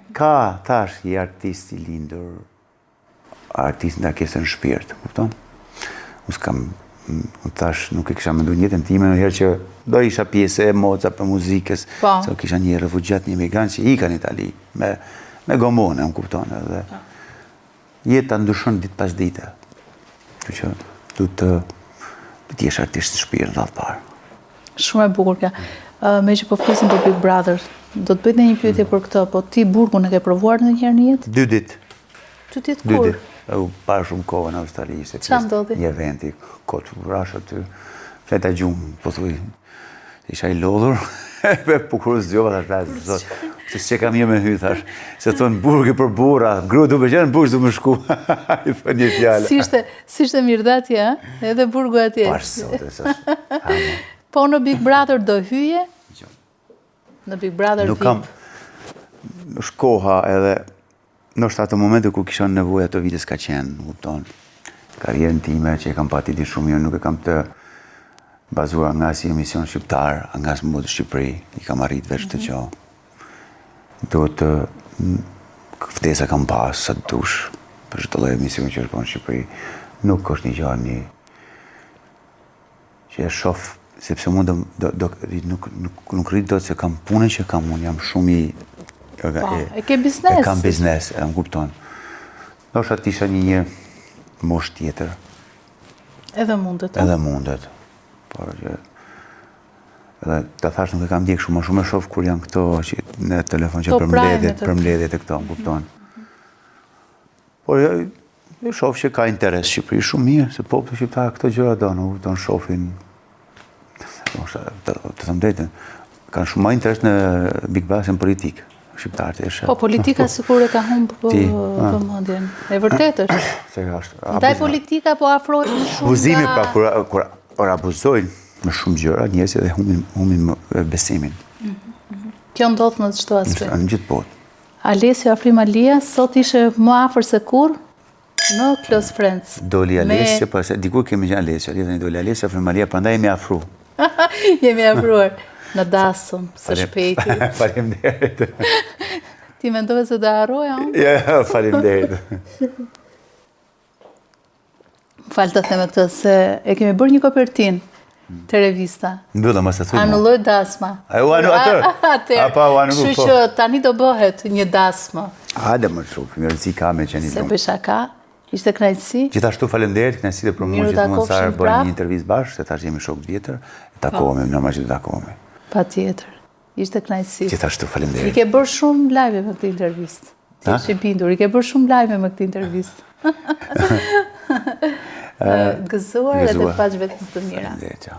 Ka, tash, i artist i lindur, artist nga kesën shpirt, kupton? Unë tash nuk e kisha menduar në jetën time ndonjëherë që do isha pjesë e moca për muzikës, se kisha një refugjat, një emigrant që ika në Itali, me gomone, unë kupton, edhe jeta ndryshon ditë pas dite. Kështu që du të jesh artist i shpirt në parë. Shumë e bukur kjo. Me që po flisim për Big Brother, do të bëjt në një pyetje për këtë, po ti burgun e ke provuar ndonjëherë në jetë? 2 ditë. 2 ditë kur? 2 ditë. U parë shumë kohë në Australi, ishte një eventi, kotë vrash aty, fleta gjumë, po thuj, isha i lodhur, po kur zgjova të shpetë, Se që kam mirë me hy, thash. Se thonë burgë për burra, gru du me gjenë, burgë du me shku. I thë një fjallë. Si ishte mirë dhe atje, edhe burgu atje. Parë sote, Po në Big Brother do hyje? Në Big Brother nuk kam, në shkoha edhe, nështë ato momente ku kisha nevojë ato vite s'ka qenë, në kupton. Karierën time që e kam pati di shumë mirë, nuk e kam të bazuar nga si emision shqiptar, nga së mbudë Shqipëri, i kam arrit veç të gjo. Do të ftesa kam pas, sa të dush, për çdo lloj emision që është po në Shqipëri, nuk është një gjë një që e shoh, sepse mund nuk rrit do të se kam punën që kam unë, jam shumë i... E ke biznes? E kam biznes, e më kupton. Ndoshta të isha një mosh tjetër. Edhe mundet. Edhe mundet. Por që... Edhe të thash nuk e kam ndjek shumë, shumë e shoh kur janë këto në telefon që përmbledhjet e këto, më kupton. Por e shoh që ka interes Shqipëri shumë mirë, se populli shqiptar këto gjëra do shohin. Të thëmë drejtën, kanë shumë ma interes në Big Brother në politikë, shqiptarët e shë. Po, politika sikur e ka humbë vëmendjen. E vërtet është. Ndaj politika po afrohet më shumë. Abuzimi pra, kur abuzojnë me shumë gjëra, njerëzit dhe humbin besimin. Kjo ndodh në çdo aspekt. Në gjithë botë. Alessio Afrimalia sot ishe më afër se kurrë në Close Friends. Doli Alessio, po dikur kemi qenë Alessio, doli Alessio Afrimalia, prandaj jemi afru. Jemi afruar në dasëm, së shpejti. Faleminderit. Ti mendove se do harroja unë? Ja, faleminderit. Falë të them këtë se e kemi bërë një kopertinë të revista. Mbyllë, mos e thuj. Anulloj dasma. A u anu atër? Apa u anullu, po. Kështu që tani do bëhet një dasmë. Hajde më shumë, mirësi ka me qenë i Se për shaka, ishte kënaqësi. Gjithashtu faleminderit, kënaqësi dhe për mua që mund sa bëjmë një intervistë bashkë, se tash jemi shok vjetër, takohemi, normalisht të takohemi. Patjetër. Ishte kënaqësi. Gjithashtu faleminderit. I ke bërë shumë live me këtë intervistë. Ti je i bindur, i ke bërë shumë live me këtë intervistë. Gëzuar edhe pas vetëm të mira. Faleminderit, ciao.